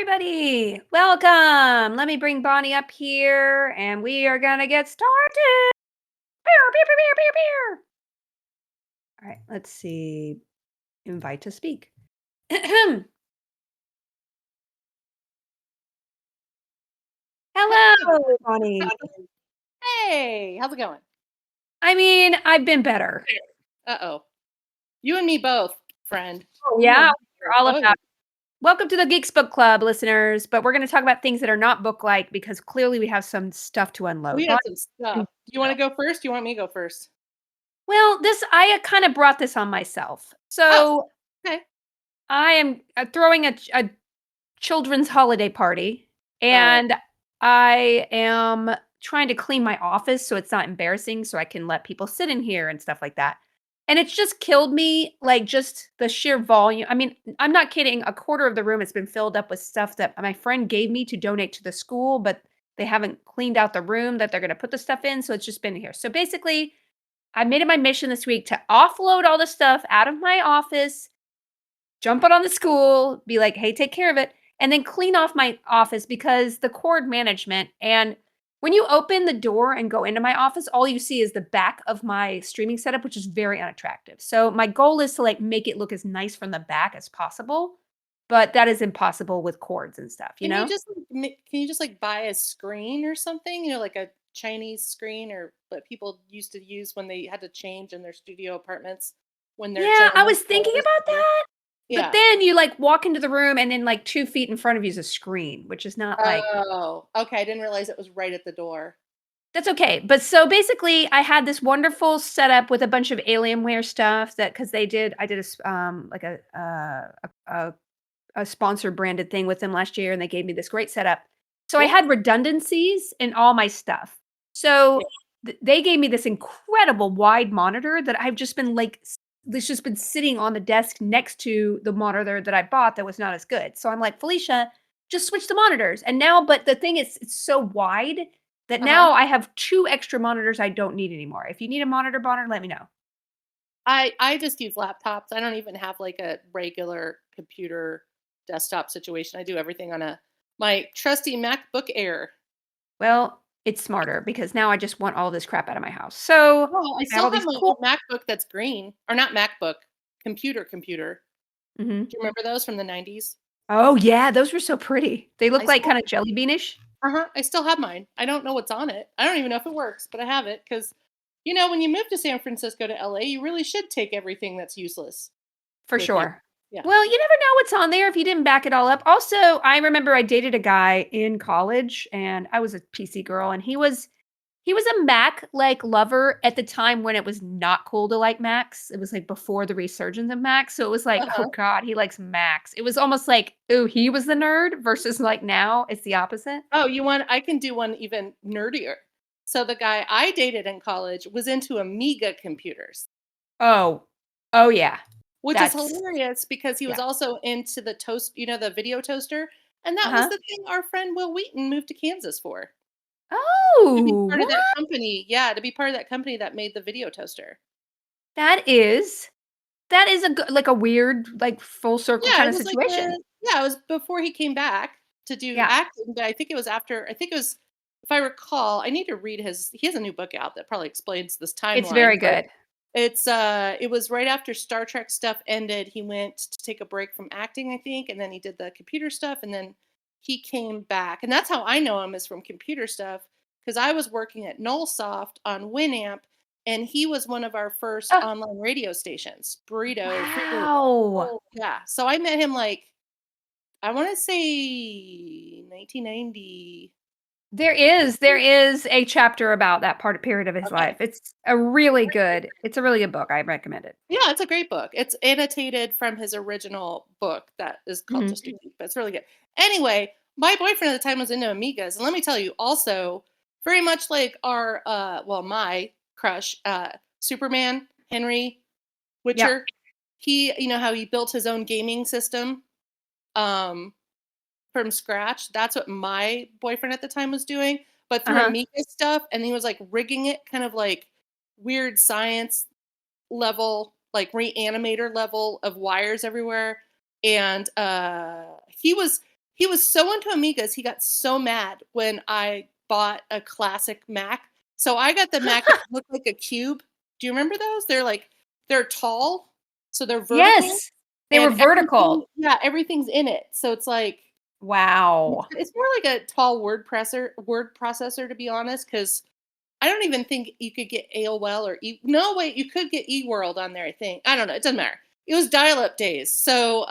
everybody. Welcome. Let me bring Bonnie up here and we are going to get started. Pew, pew, pew, pew, pew, pew. All right, let's see. Invite to speak. Hello, Bonnie. Hey, how's it going? I mean, I've been better. Uh-oh. You and me both, friend. Oh, You and yeah, me we're both. all Oh, about it. Welcome to the Geeks Book Club, listeners. But we're going to talk about things that are not book-like because clearly we have some stuff to unload. we had Bonnie, some stuff. Do you want to go first? Do you want me to go first? well, this I kind of brought this on myself. Oh, So okay. I am throwing a children's holiday party, Oh, and I am trying to clean my office so it's not embarrassing so I can let people sit in here and stuff like that. And it's just killed me, like, just the sheer volume. I mean, I'm not kidding, a quarter of the room has been filled up with stuff that my friend gave me to donate to the school, but they haven't cleaned out the room that they're gonna put the stuff in, so it's just been here. So, basically, I made it my mission this week to offload all the stuff out of my office, jump it on the school, be like, "Hey, take care of it," and then clean off my office because the cord management and when you open the door and go into my office, all you see is the back of my streaming setup, which is very unattractive. So my goal is to, like, make it look as nice from the back as possible, but that is impossible with cords and stuff, you can you know? just can you just like buy a screen or something? You know, like a Chinese screen or what people used to use when they had to change in their studio apartments when their Yeah, I gentlemen was thinking clothes about were- that, but Yeah. then you, like, walk into the room and then, like, 2 feet in front of you is a screen, which is not, like, Oh, okay. I didn't realize it was right at the door. that's okay. But so basically, I had this wonderful setup with a bunch of Alienware stuff that because I did like a sponsor branded thing with them last year, and they gave me this great setup. So I Cool. had redundancies in all my stuff. So Yeah. they gave me this incredible wide monitor that I've just been like, it's just been sitting on the desk next to the monitor that I bought that was not as good. So I'm like, Felicia, just switch the monitors. And now, but the thing is, it's so wide that Uh-huh. now I have 2 extra monitors I don't need anymore. If you need a monitor, let me know. I just use laptops. I don't even have like a regular computer desktop situation. I do everything on my trusty MacBook Air. Well, it's smarter because now I just want all this crap out of my house. So Well, I I have still all have these my cool. old MacBook that's green, or not MacBook, computer. Mhm. Do you remember those from the 90s? Oh, yeah, those were so pretty. They I look like still kinda jelly beanish. I still have mine. I don't know what's on it. I don't even know if it works, but I have it because you know, when you move to San Francisco to LA, you really should take everything that's useless For with you. sure. Yeah. Well, you never know what's on there if you didn't back it all up. Also, I remember I dated a guy in college, and I was a PC girl, and he was a Mac, like, lover at the time when it was not cool to like Macs. It was, like, before the resurgence of Macs, so it was like, "Oh Uh-huh. god, he likes Macs." It was almost like, "Ooh, he was the nerd," versus, like, now it's the opposite. Oh, you want I can do one even nerdier. So the guy I dated in college was into Amiga computers, Oh. Oh, yeah. which is That's hilarious because he was yeah. also into the the video toaster, and that was Uh-huh. the thing our friend Will Wheaton moved to Kansas for. To be Oh, part of what? that company. Yeah, to be part of that company that made the video toaster. That is that is a good like, a weird, like, full circle Yeah, kinda it was like situation. it was before he came back to do Yeah. acting, but I think it was if I recall, I need to read he has a new book out that probably explains this It's timeline, very but good. it was right after Star Trek stuff ended. He went to take a break from acting, I think, and then he did the computer stuff, and then he came back, and that's how I know him is from computer stuff because I was working at Nullsoft on Winamp, and he was one of our first Oh, online radio stations, Burrito, Free Burrito. wow. Yeah, so I met him like I want to say 1990. There is a chapter about that part period of his Okay. life. It's a really good book, I recommend it. Yeah, it's a great book. It's annotated from his original book that is called Mhm. Just a Geek, but it's really good. Anyway, my boyfriend at the time was into Amigas, and let me tell you, also very much like our my crush, Superman, Henry Yep. Witcher. He, you know how he built his own gaming system um from scratch. That's what my boyfriend at the time was doing, but through Uh-huh. Amiga stuff, and he was like rigging it kind of like weird science level, like reanimator level of wires everywhere. And he was he was so into Amigas, he got so mad when I bought a classic Mac. So I got the Mac that looked like a cube. Do you remember those? They're tall, so they're vertical, Yes. They were and vertical. everything's in it. So it's like Wow. it's more like a tall word processor, to be honest, because I don't even think you could get AOL or no, wait, you could get eWorld on there, I think. I don't know, it doesn't matter. It was dial-up days. So,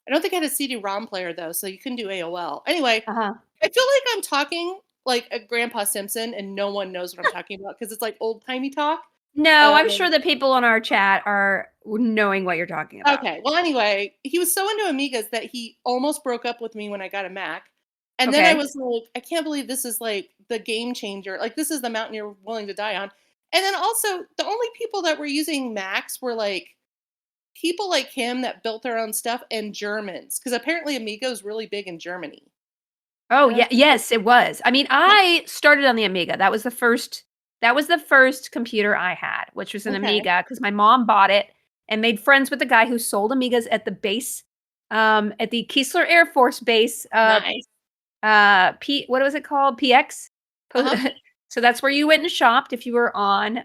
I don't think I had a CD-ROM player though, so you couldn't do AOL. Anyway, Uh-huh. I feel like I'm talking like a Grandpa Simpson and no one knows what I'm talking about because it's like old-timey talk. No, I'm sure Um, the people on our chat are knowing what you're talking about. okay, well, anyway, he was so into Amigas that he almost broke up with me when I got a Mac. And then I Okay. was like, I can't believe this is like the game changer. Like this is the mountain you're willing to die on. And then also the only people that were using Macs were like people like him that built their own stuff and Germans. Because apparently Amiga is really big in Germany. Oh, And I yeah, was yes, it was. I mean, like, I started on the Amiga. That was the first computer I had, which was an okay, Amiga because my mom bought it and made friends with the guy who sold Amigas at the base, at the Keesler Air Force Base, nice. what was it called? PX? Po Uh-huh. So that's where you went and shopped if you were on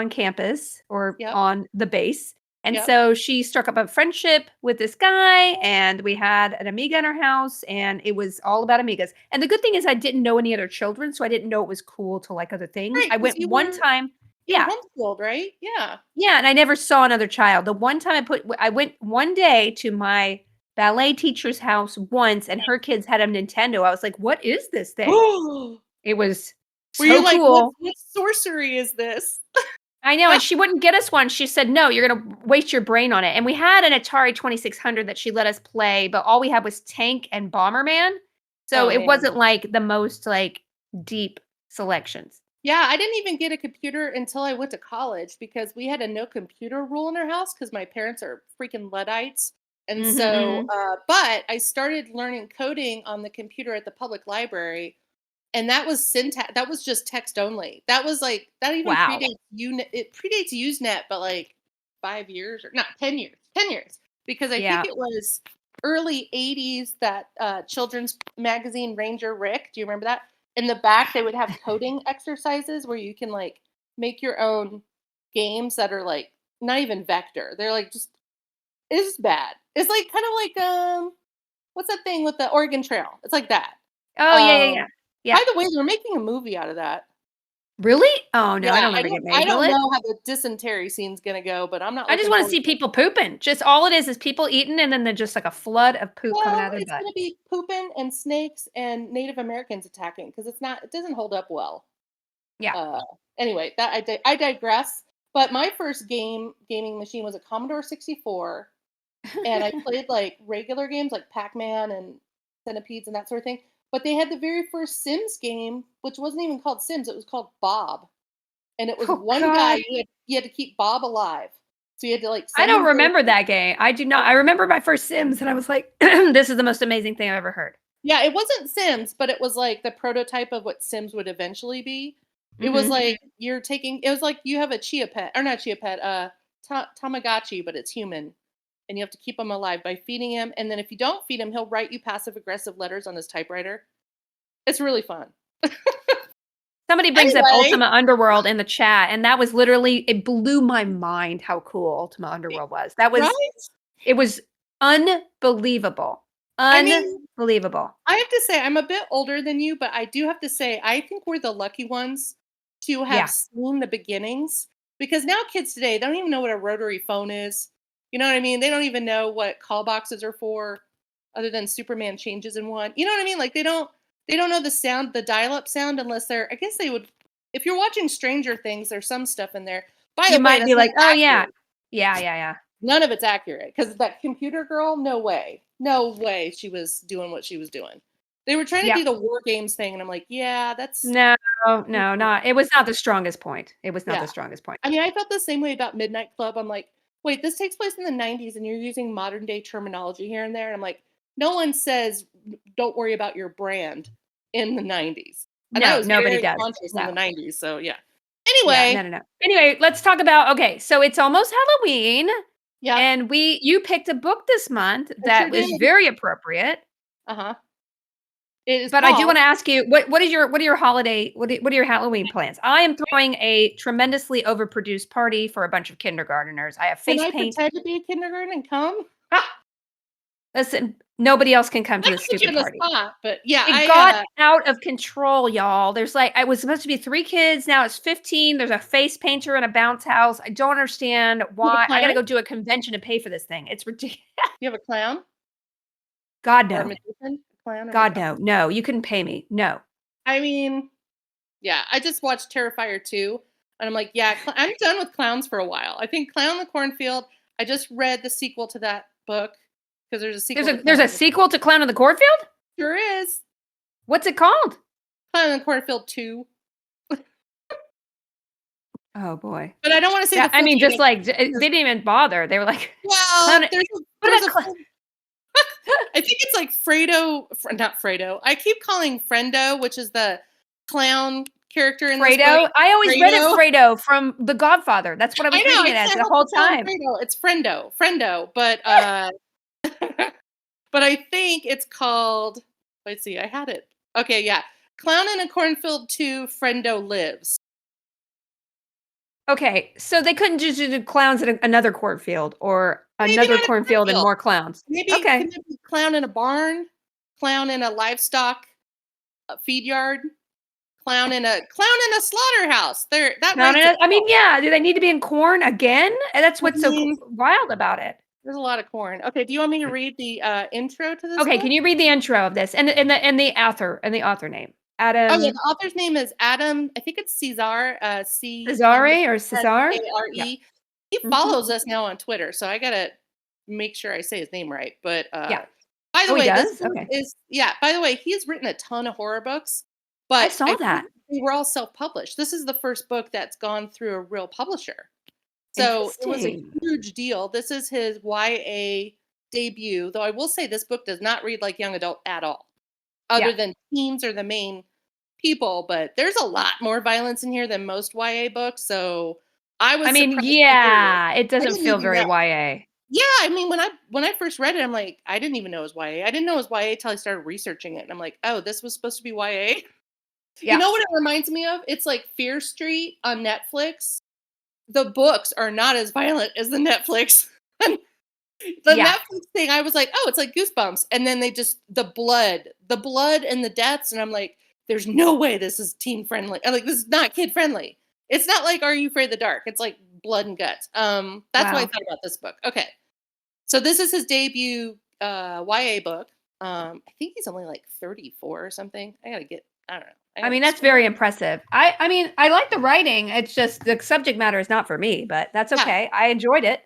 campus or Yep. on the base. And Yep. so she struck up a friendship with this guy, and we had an Amiga in our house, and it was all about Amigas. And the good thing is I didn't know any other children, so I didn't know it was cool to like other things. Right. I Because went one time. you were Yeah. homeschooled, right? Yeah. Yeah, and I never saw another child. The one time I went one day to my ballet teacher's house once, and her kids had a Nintendo. I was like, "What is this thing?" It was Were you so like, what cool. what sorcery is this? I know, and she wouldn't get us one. She said, "No, you're gonna waste your brain on it." And we had an Atari 2600 that she let us play, but all we had was Tank and Bomberman. So Oh it man. wasn't like the most like deep selections. Yeah, I didn't even get a computer until I went to college because we had a no computer rule in our house because my parents are freaking Luddites. And Mhm, so, mhm. but I started learning coding on the computer at the public library, and that was syntax. That was just text only. That was like that even Wow. predates Unet. It predates Usenet, but like 5 years or not 10 years. 10 years because I think Yeah. it was early '80s that children's magazine Ranger Rick. Do you remember that? In the back they would have coding exercises where you can like make your own games that are like not even vector. They're like just it's bad. It's like kind of like what's that thing with the Oregon Trail? It's like that. Oh, yeah, yeah, Um yeah. Yeah. by the way, they're making a movie out of that. Really? Oh, no, I Yeah, don't ever get I made, will don't it? know how the dysentery scene's gonna go, but I'm not I just looking wanna forward see to it. people pooping. Just all it is people eating and then they're just like a flood of poop coming out Well, of their it's butt. gonna be pooping and snakes and Native Americans attacking because it doesn't hold up well. Yeah. Uh, anyway, that I digress. But my first gaming machine was a Commodore 64, and I played like regular games like Pac-Man and Centipedes and that sort of thing. But they had the very first Sims game, which wasn't even called Sims; it was called Bob, and it was Oh one guy. god. You had to keep Bob alive, so you had to like I send don't him remember groceries. that game. I do not. I remember my first Sims, and I was like, "This is the most amazing thing I've ever heard." Yeah, it wasn't Sims, but it was like the prototype of what Sims would eventually be. It was Mhm. like it was like you have a chia pet, or not chia pet, Tamagotchi, but it's human. And you have to keep him alive by feeding him. And then if you don't feed him, he'll write you passive aggressive letters on his typewriter. It's really fun. Somebody brings up Anyway, Ultima Underworld in the chat, and that was literally it blew my mind how cool Ultima Underworld was. right? It was unbelievable. I mean, Unbelievable. I have to say, I'm a bit older than you, but I do have to say, I think we're the lucky ones to have Yeah. seen the beginnings because now kids today, they don't even know what a rotary phone is. You know what I mean? They don't even know what call boxes are for other than Superman changes in one. You know what I mean? Like they don't know the sound, the dial-up sound unless they're I guess they would if you're watching Stranger Things, there's some stuff in there. By You the way, might be that's not like, "Oh, yeah." accurate. Yeah, yeah, yeah. None of it's accurate because that computer girl, no way. No way she was doing what she was doing. They were trying to Yep. do the war games thing, and I'm like, yeah, that's No, no, mm-mm. not it was not the strongest point. It was not Yeah. the strongest point. I mean, I felt the same way about Midnight Club. I'm like, wait, this takes place in the 90s and you're using modern day terminology here and there. And I'm like, no one says don't worry about your brand in the 90s. I thought it No, was nobody very does. conscious in the No. 90s. So yeah. Yeah, no, Anyway, no, no. Anyway, let's talk about okay, so it's almost Halloween. Yep. And you picked a book this month I sure that did. was very appropriate. Uh-huh. It is But I do called wanna ask you, what are your holiday what are your Halloween plans? I am throwing a tremendously overproduced party for a bunch of kindergarteners. I have Can face I paint. pretend to be a kindergarten and come? Ah, Listen, nobody else can come to not this to put you stupid on the party. spot, but yeah, It got out of control, y'all. There's like I was supposed to be 3 kids, now it's 15. There's a face painter and a bounce house. I don't understand you have a why I clown? gotta go do a convention to pay for this thing. It's ridiculous. You have a clown God, or a no. magician? A clown or God, magician? no. No, you couldn't pay me. No. I mean, yeah, I just watched Terrifier 2, and I'm like, yeah, I'm done with clowns for a while. I think Clown in the Cornfield. I just read the sequel to that book because there's a sequel to There's Clown a in the sequel to Clown in the Cornfield? Sure is. What's it called? Clown in the Cornfield 2. Oh, boy. But I don't want to say Yeah, the I full mean, just title like, they because didn't even bother. They were like, "Clown well, it." What there's about a cl full I think it's like not Fredo. I keep calling Frendo, which is the clown character in this book. Fredo? I always read it Fredo. Fredo from The Godfather. That's what I I was know, reading I it as can't the help whole but call him time. Fredo. It's Frendo, but but I think it's called let's see, I had it. Okay, yeah. Clown in a Cornfield 2, Frendo Lives. Okay, so they couldn't just do clowns at another cornfield or Maybe another not a cornfield and cornfield. more clowns. Maybe Okay. can it be clown in a barn, clown in a livestock feed yard, clown in a slaughterhouse. There, that Clown in writes a I mean, itself. yeah, do they need to be in corn again? And that's I what's so mean, wild about it. there's a lot of corn. Okay, do you want me to read the intro to this Okay, book? can you read the intro of this and the author name? Oh yeah, Adam the author's name is Adam. I think it's Cesar. Cesare or Cesar? Yeah. Cesare. He Mhm. follows us now on Twitter, so I gotta make sure I say his name right. But Yeah. by the Oh, he way, this does? book Okay. is yeah. By the way, he's written a ton of horror books, I but saw I that. think they were all self-published. This is the first book that's gone through a real publisher, so it was a Interesting. huge deal. This is his YA debut, though I will say this book does not read like young adult at all, other Yeah. than teens are the main people, but there's a lot more violence in here than most YA books, so I I was mean, surprised to hear it. yeah, it I doesn't didn't feel even very know. YA. Yeah, I mean, when I first read it, I'm like, I didn't even know it was YA. I didn't know it was YA till I started researching it, and I'm like, oh, this was supposed to be YA. You Yeah. know what it reminds me of? It's like Fear Street on Netflix. The books are not as violent as the Netflix. The Yeah. Netflix thing, I was like, "Oh, it's like Goosebumps," and then they just the blood and the deaths, and I'm like, "There's no way this is teen friendly. I'm like, this is not kid friendly. It's not like Are You Afraid of the Dark? It's like blood and guts." That's what I Wow. thought about this book. Okay, so this is his debut YA book. I think he's only like 34 or something. I don't know. I I gotta mean, that's scroll. very impressive. I mean, I like the writing, it's just the subject matter is not for me, but that's Yeah, okay. I enjoyed it.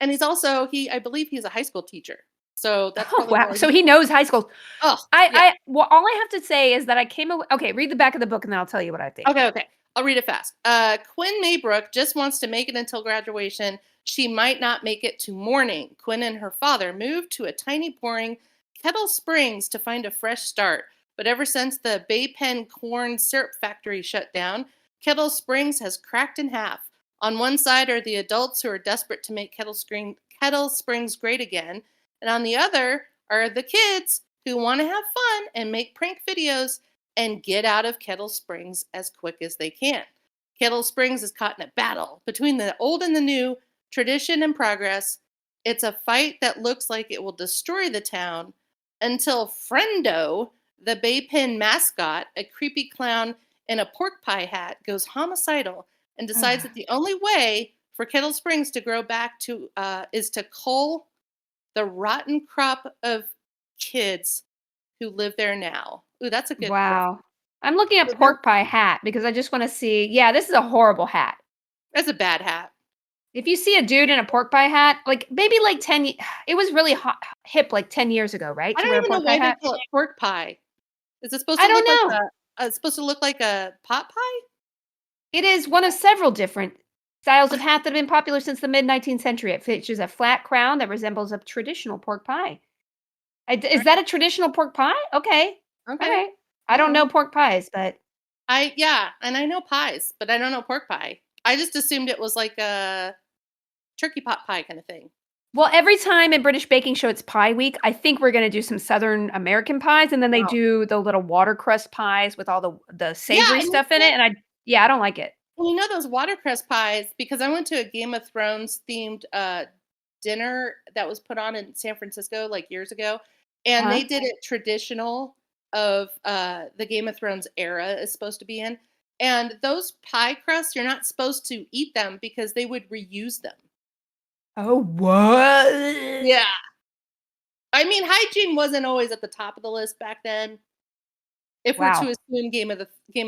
and he's also I believe he's a high school teacher, so that's Oh, probably wow. why So he. he knows high school. Oh yeah. Well, all I have to say is that I came awa okay, read the back of the book and then I'll tell you what I think. Okay, okay. I'll read it fast. Quinn Maybrook just wants to make it until graduation. She might not make it to morning. Quinn and her father moved to a tiny pouring Kettle Springs to find a fresh start. But ever since the Bay Pen corn syrup factory shut down, Kettle Springs has cracked in half. On one side are the adults who are desperate to make Kettle Springs great again, and on the other are the kids who want to have fun and make prank videos and get out of Kettle Springs as quick as they can. Kettle Springs is caught in a battle between the old and the new, tradition and progress. It's a fight that looks like it will destroy the town until Frendo, the Bay Pen mascot, a creepy clown in a pork pie hat, goes homicidal and decides that the only way for Kettle Springs to grow back to is to cull the rotten crop of kids who live there now. Ooh, that's a good reference. Wow. I'm looking at So there pork pie hat because I just wanna see yeah, this is a horrible hat. that's a bad hat. If you see a dude in a pork pie hat, like, maybe, like, 10 ye it was really hip, like, 10 years ago, right, I to don't wear a even know pork pie why they hat? call it pork pie. Is it supposed I to don't look like know. it's supposed to look like a pot pie? It is one of several different styles of hat that have been popular since the mid-19th century. It features a flat crown that resembles a traditional pork pie. Is that Alright, a traditional pork pie? Okay. okay. Alright. I don't know Alright. pork pies, but Yeah, and I know pies, but I don't know pork pie. I just assumed it was like a turkey pot pie kinda thing. Well, every time in British baking show it's pie week, I think we're gonna do some Southern American pies, and then they Wow. do the little watercress pies with all the Yeah, savory and you stuff in know it, and I don't like it. those watercress pies, because I went to a Game of Thrones themed dinner that was put on in San Francisco like years ago, and Uh-huh. they did it traditional of the Game of Thrones era is supposed to be in. And those pie crusts, you're not supposed to eat them because they would reuse them. Oh, what? Yeah. I mean, hygiene wasn't always at the top of the list back then. If we're to Wow. assume Game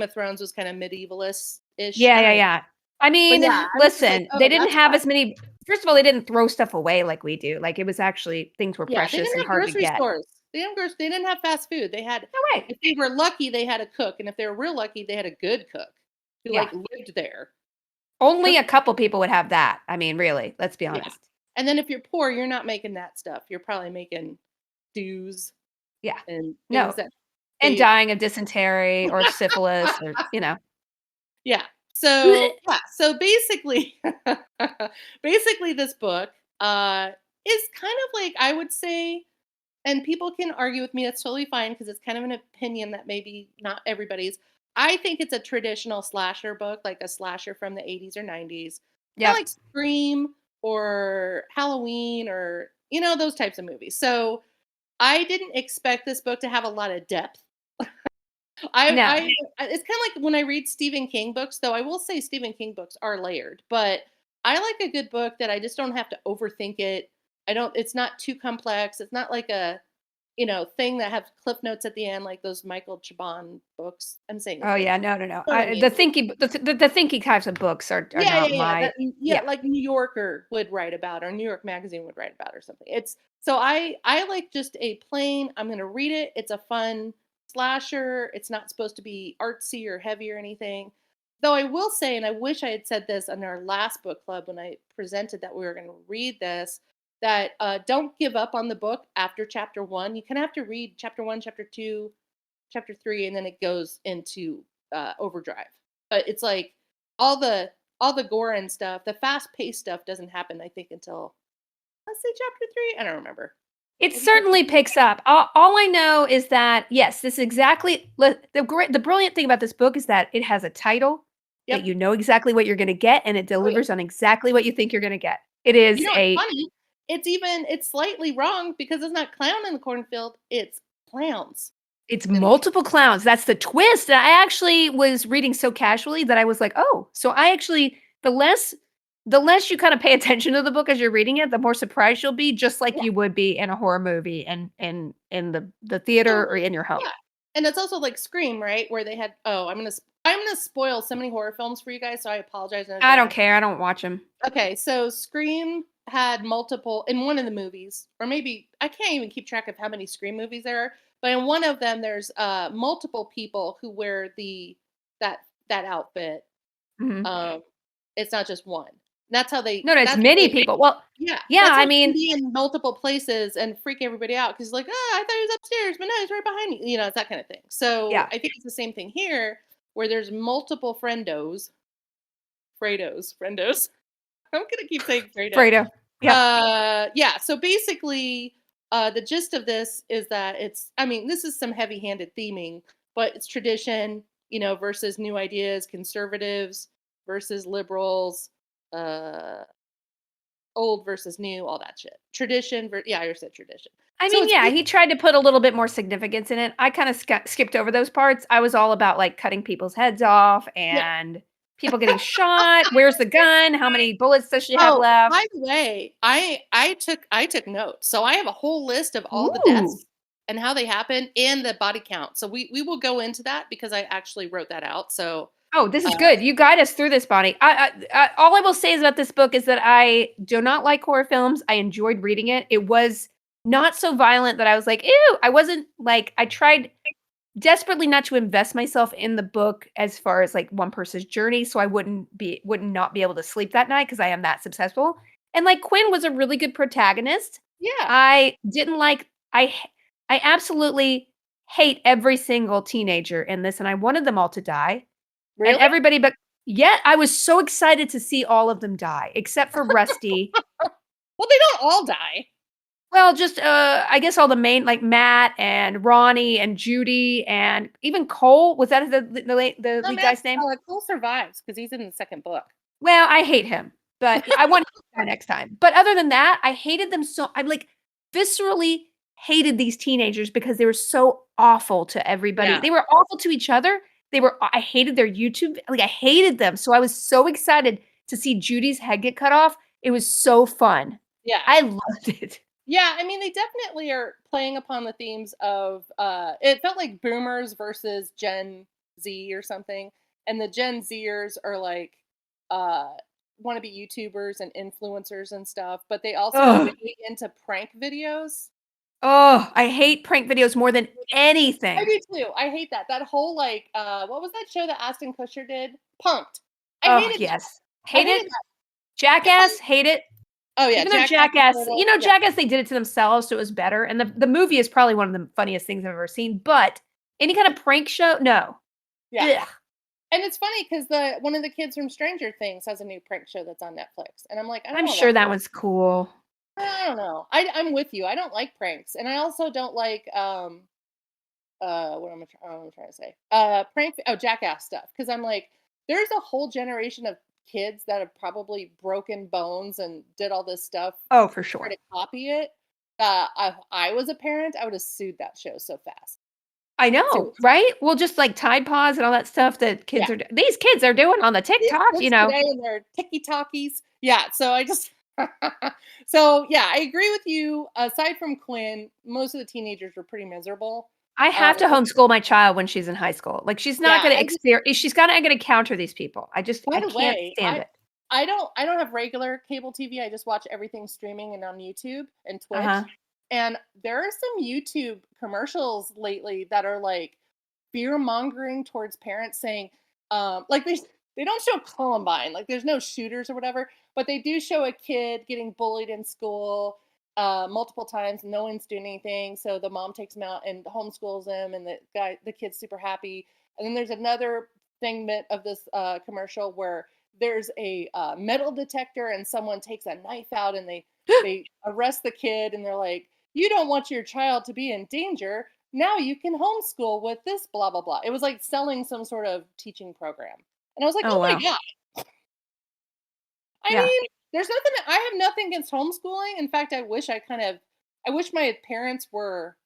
of Thrones was kind of medievalist-ish. Yeah, I yeah, don't know. yeah. I But mean, yeah, I was just like, listen, they "Oh, didn't that's have why." as many first of all, they didn't throw stuff away like we do, like, it was actually things were Yeah, they precious didn't and have hard to grocery get. stores. They didn't have fast food. They had No way. if they were lucky, they had a cook, and if they were real lucky, they had a good cook who, Yeah. like, lived there Only a cooking. couple people would have that. I mean, really, let's be Yeah. honest. And then if you're poor, you're not making that stuff. You're probably making stews Yeah. and things No. that And they dying of dysentery or syphilis or. Yeah. Blech. So basically basically this book is kind of like, I would say, and people can argue with me, that's totally fine because it's kind of an opinion that maybe not everybody's. I think it's a traditional slasher book, like a slasher from the 80s or 90s. Kind of Yep. like Scream or Halloween or those types of movies. So I didn't expect this book to have a lot of depth. No. It's kind of like when I read Stephen King books, though I will say Stephen King books are layered, but I like a good book that I just don't have to overthink it. I don't It's not too complex. It's not like a, thing that have cliff notes at the end like those Michael Chabon books. I'm saying his Oh, name yeah, wrong. no, no, no. You know what I The mean? thinky the thinky types of books are Yeah, not yeah, yeah. my Yeah, yeah. like New Yorker would write about, or New York Magazine would write about, or something. It's so I like just a plain. I'm gonna read it. It's a fun slasher. It's not supposed to be artsy or heavy or anything. Though I will say, and I wish I had said this in our last book club when I presented that we were going to read this, that don't give up on the book after chapter one. You kind of have to read chapter one, chapter two, chapter three, and then it goes into overdrive. But it's like all the all the gore and stuff, the fast paced stuff doesn't happen, I think, until, let's say, chapter three. I don't remember. It Have you read certainly chapter three? picks up. All I know is that, yes, this exactly the brilliant thing about this book is that it has a title that Yep. you know exactly what you're gonna get, and it Oh yeah. delivers on exactly what you think you're gonna get. It You is know, it's a funny. It's slightly wrong because it's not clown in the cornfield. It's clowns It's in the corn. multiple clowns, that's the twist, and I actually was reading so casually that I was like, "Oh," so I actually the less you kinda pay attention to the book as you're reading it, the more surprised you'll be, just like Yeah. you would be in a horror movie and in the theater So or in your home. yeah, and it's also like Scream, right? Where they had. Oh, I'm gonna spoil so many horror films for you guys, so I apologize in I don't advance. care, I don't watch them. Okay, so Scream had multiple in one of the movies, or maybe I can't even keep track of how many Scream movies there are. But in one of them, there's multiple people who wear that that outfit. Mhm. Um, it's not just one. No, no, it's That's how many they people. Well, yeah, yeah, that's how I they can mean be in multiple places and freak everybody out because like, oh, I thought he was upstairs, but no, he's right behind me. It's that kind of thing. So yeah, I think it's the same thing here, where there's multiple friendos. I'm gonna keep saying Fredo. Fredo. Yep. Yeah. So basically, the gist of this is that I mean, this is some heavy-handed theming, but it's tradition, versus new ideas, conservatives versus liberals, uh, old versus new, all that shit. Yeah, I already said tradition. I So mean, it's yeah, he tried to put a little bit more significance in it. I kinda skipped over those parts. I was all about, like, cutting people's heads off yeah. and people getting shot. Where's the gun? How many bullets does she have Oh, left? by the way, I took notes. So I have a whole list of all the Ooh. deaths and how they happened and the body count. So we will go into that because I actually wrote that out. So Oh, this uh, is good. You guide us through this, Bonnie. All I will say is about this book is that I do not like horror films. I enjoyed reading it. It was not so violent that I was like, "Ew." I wasn't like I tried desperately not to invest myself in the book as far as, like, one person's journey, so I would not be able to sleep that night because I am that successful, and, like, Quinn was a really good protagonist. yeah, I didn't like I absolutely hate every single teenager in this, and I wanted them all to die, and really? everybody but yet I was so excited to see all of them die, except for Rusty. Well, they don't all die. Well, just, I guess all the main like Matt and Ronnie and Judy and even Cole, was that the No, lead guy's name? Cole survives because he's in the second book. Well, I hate him, but I want him to die next time. But other than that, I hated them so I'm like viscerally hated these teenagers because they were so awful to everybody. Yeah, They were awful to each other. I hated their YouTube, like I hated them. So I was so excited to see Judy's head get cut off. It was so fun. yeah. I loved it. Yeah, I mean, they definitely are playing upon the themes of, it felt like boomers versus Gen Z or something, and the Gen Zers are like, uh, wanna be YouTubers and influencers and stuff, but they also are Ugh. really into prank videos. Oh, I hate prank videos more than I anything. do too, I hate that. That whole, like, what was that show that Ashton Kutcher did? Punk'd. I Oh, hated that. yes. I Hate it. hated that. It's Jackass, like, hate it. oh, yeah, Even though Jackass is a Jackass little, yeah, Jackass, they did it to themselves, so it was better, and the movie is probably one of the funniest things I've ever seen, but any kind of prank show, no. yeah. Ugh. And it's funny because the one of the kids from Stranger Things has a new prank show that's on Netflix, and I'm like, I don't I'm know sure about that this. one's cool. I don't know. I'm with you. I don't like pranks, and I also don't like what am I trying to say? Jackass stuff because I'm like, there's a whole generation of kids that have probably broken bones and did all this stuff Oh, for to try sure. to copy it. If I was a parent, I would have sued that show so fast. I know, Seriously. right? Well, just like Tide Pods and all that stuff that Yeah. these kids are doing on the These TikToks, kids you know? today and their TikTokies. Yeah, so I just so yeah, I agree with you. Aside from Quinn, most of the teenagers were pretty miserable. I have to Like, homeschool my child when she's in high school. Like, she's not yeah, gonna I just she's not gonna encounter these people. by I the can't way, stand it. I don't have regular cable TV. I just watch everything streaming and on YouTube and Uh-huh. Twitch. And there are some YouTube commercials lately that are like fear mongering towards parents saying, like they don't show Columbine, like there's no shooters or whatever, but they do show a kid getting bullied in school multiple times. No one's doing anything, so the mom takes him out and homeschools him, and the kid's super happy. And then there's another of this commercial where there's a metal detector, and someone takes a knife out, and they arrest the kid, and they're like, "You don't want your child to be in danger. Now you can homeschool with this blah blah blah." It was like selling some sort of teaching program. And I was like, Oh, "Oh my wow. god." I Yeah. mean, I have nothing against homeschooling. In fact, I wish my parents were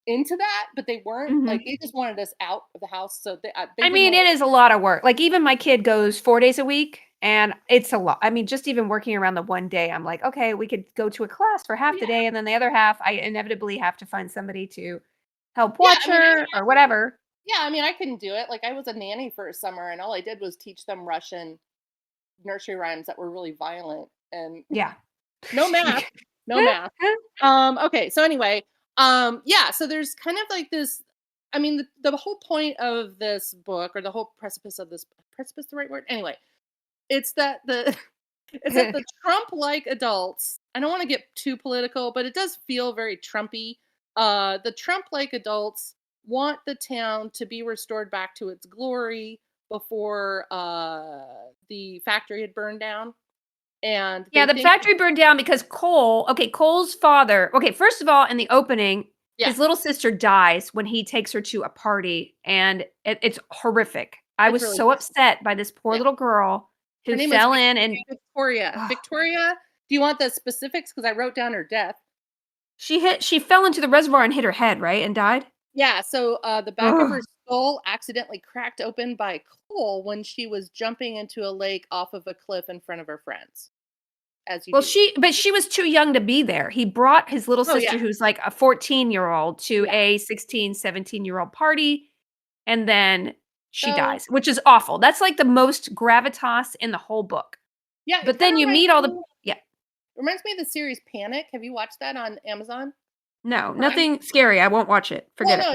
into that, but they weren't. Like Mhm. they just wanted us out of the house, so they I didn't mean, want it us. is a lot of work. Like, even my kid goes 4 days a week, and it's a lot. I mean, just even working around the one day, I'm like, "Okay, we could go to a class for half the Yeah. day, and then the other half, I inevitably have to find somebody to help Yeah, watch I mean, her or whatever." yeah, I mean, I couldn't do it. Like I was a nanny for a summer and all I did was teach them Russian nursery rhymes that were really violent and Yeah. no math, no math. Okay, so anyway, yeah, so there's kind of like this. I mean, the whole point of this book, or the whole precipice of this precipice, the right word? Anyway, it's that the it's that the Trump-like adults. I don't want to get too political, but it does feel very Trumpy. The Trump-like adults want the town to be restored back to its glory before the factory had burned down, and Yeah, they the think, factory burned down because Cole's father first of all, in the opening, yeah, his little sister dies when he takes her to a party, and it's horrific. I it's was really so bad. upset by this poor Yeah. little girl Her who name was fell in and Victoria. ugh, Victoria, do you want the specifics? Because I wrote down her death. she fell into the reservoir and hit her head, right, and died? Yeah, so, the back of her Ugh. skull accidentally cracked open by Cole when she was jumping into a lake off of a cliff in front of her friends, as you Well, do. she was too young to be there. He brought his little Oh, yeah. sister, who's like a 14-year-old, to Yeah. a 16, 17-year-old party, and then she So, dies, which is awful. That's like the most gravitas in the whole book. yeah, it But kinda then you meet all the yeah. reminds me of the series Panic. Have you watched that on Amazon No, Prime? nothing scary. I won't watch it. Well, Forget it. no,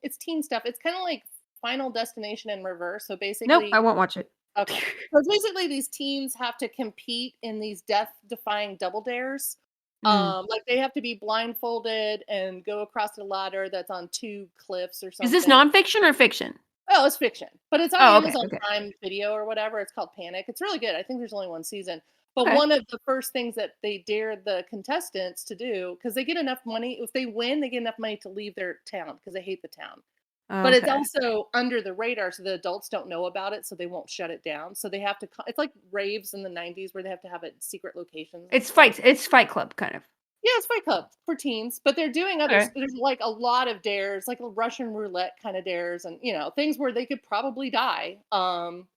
it's teen stuff. It's kinda like Final Destination in reverse, so Nope, I basically, won't watch it. okay. So it's basically these teams have to compete in these death-defying double dares. Mm. Like they have to be blindfolded and go across a ladder that's on two cliffs or Is this something. nonfiction or fiction? Oh, it's fiction, but it's on Oh, okay, Amazon okay. Prime Video or whatever. It's called Panic. It's really good. I think there's only one season. But Okay. one of the first things that they dared the contestants to do, because they get enough money, if they win, they get enough money to leave their town because they hate the town. But it's Okay. also under the radar, so the adults don't know about it, so they won't shut it down. So they have to. It's like raves in the '90s where they have to have it secret locations and stuff. It's Fight Club kind of. Yeah, it's Fight Club for teens, but they're doing others. Okay. There's like a lot of dares, like a Russian roulette kind of dares, and things where they could probably die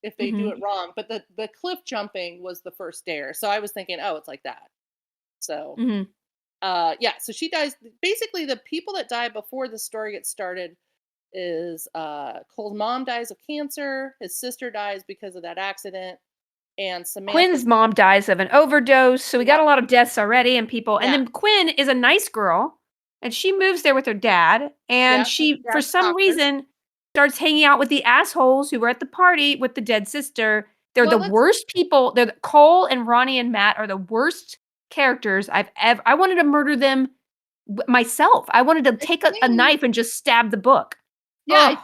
if they do Mhm. it wrong. But the cliff jumping was the first dare, so I was thinking, oh, it's like that. So Mhm. yeah, so she dies. Basically, the people that die before the story gets started is Cole's mom dies of cancer, his sister dies because of that accident, and Samantha's Quinn's mom dies of an overdose, so we got yeah, a lot of deaths already and people and yeah, then Quinn is a nice girl, and she moves there with her dad, and yeah. Her she, for dad's a some doctor. reason, starts hanging out with the assholes who were at the party with the dead sister. They're the Well, let's worst people. Cole and Ronnie and Matt are the worst characters I've ever. I wanted to murder them myself. I wanted to I take a think knife and just stab the book. yeah,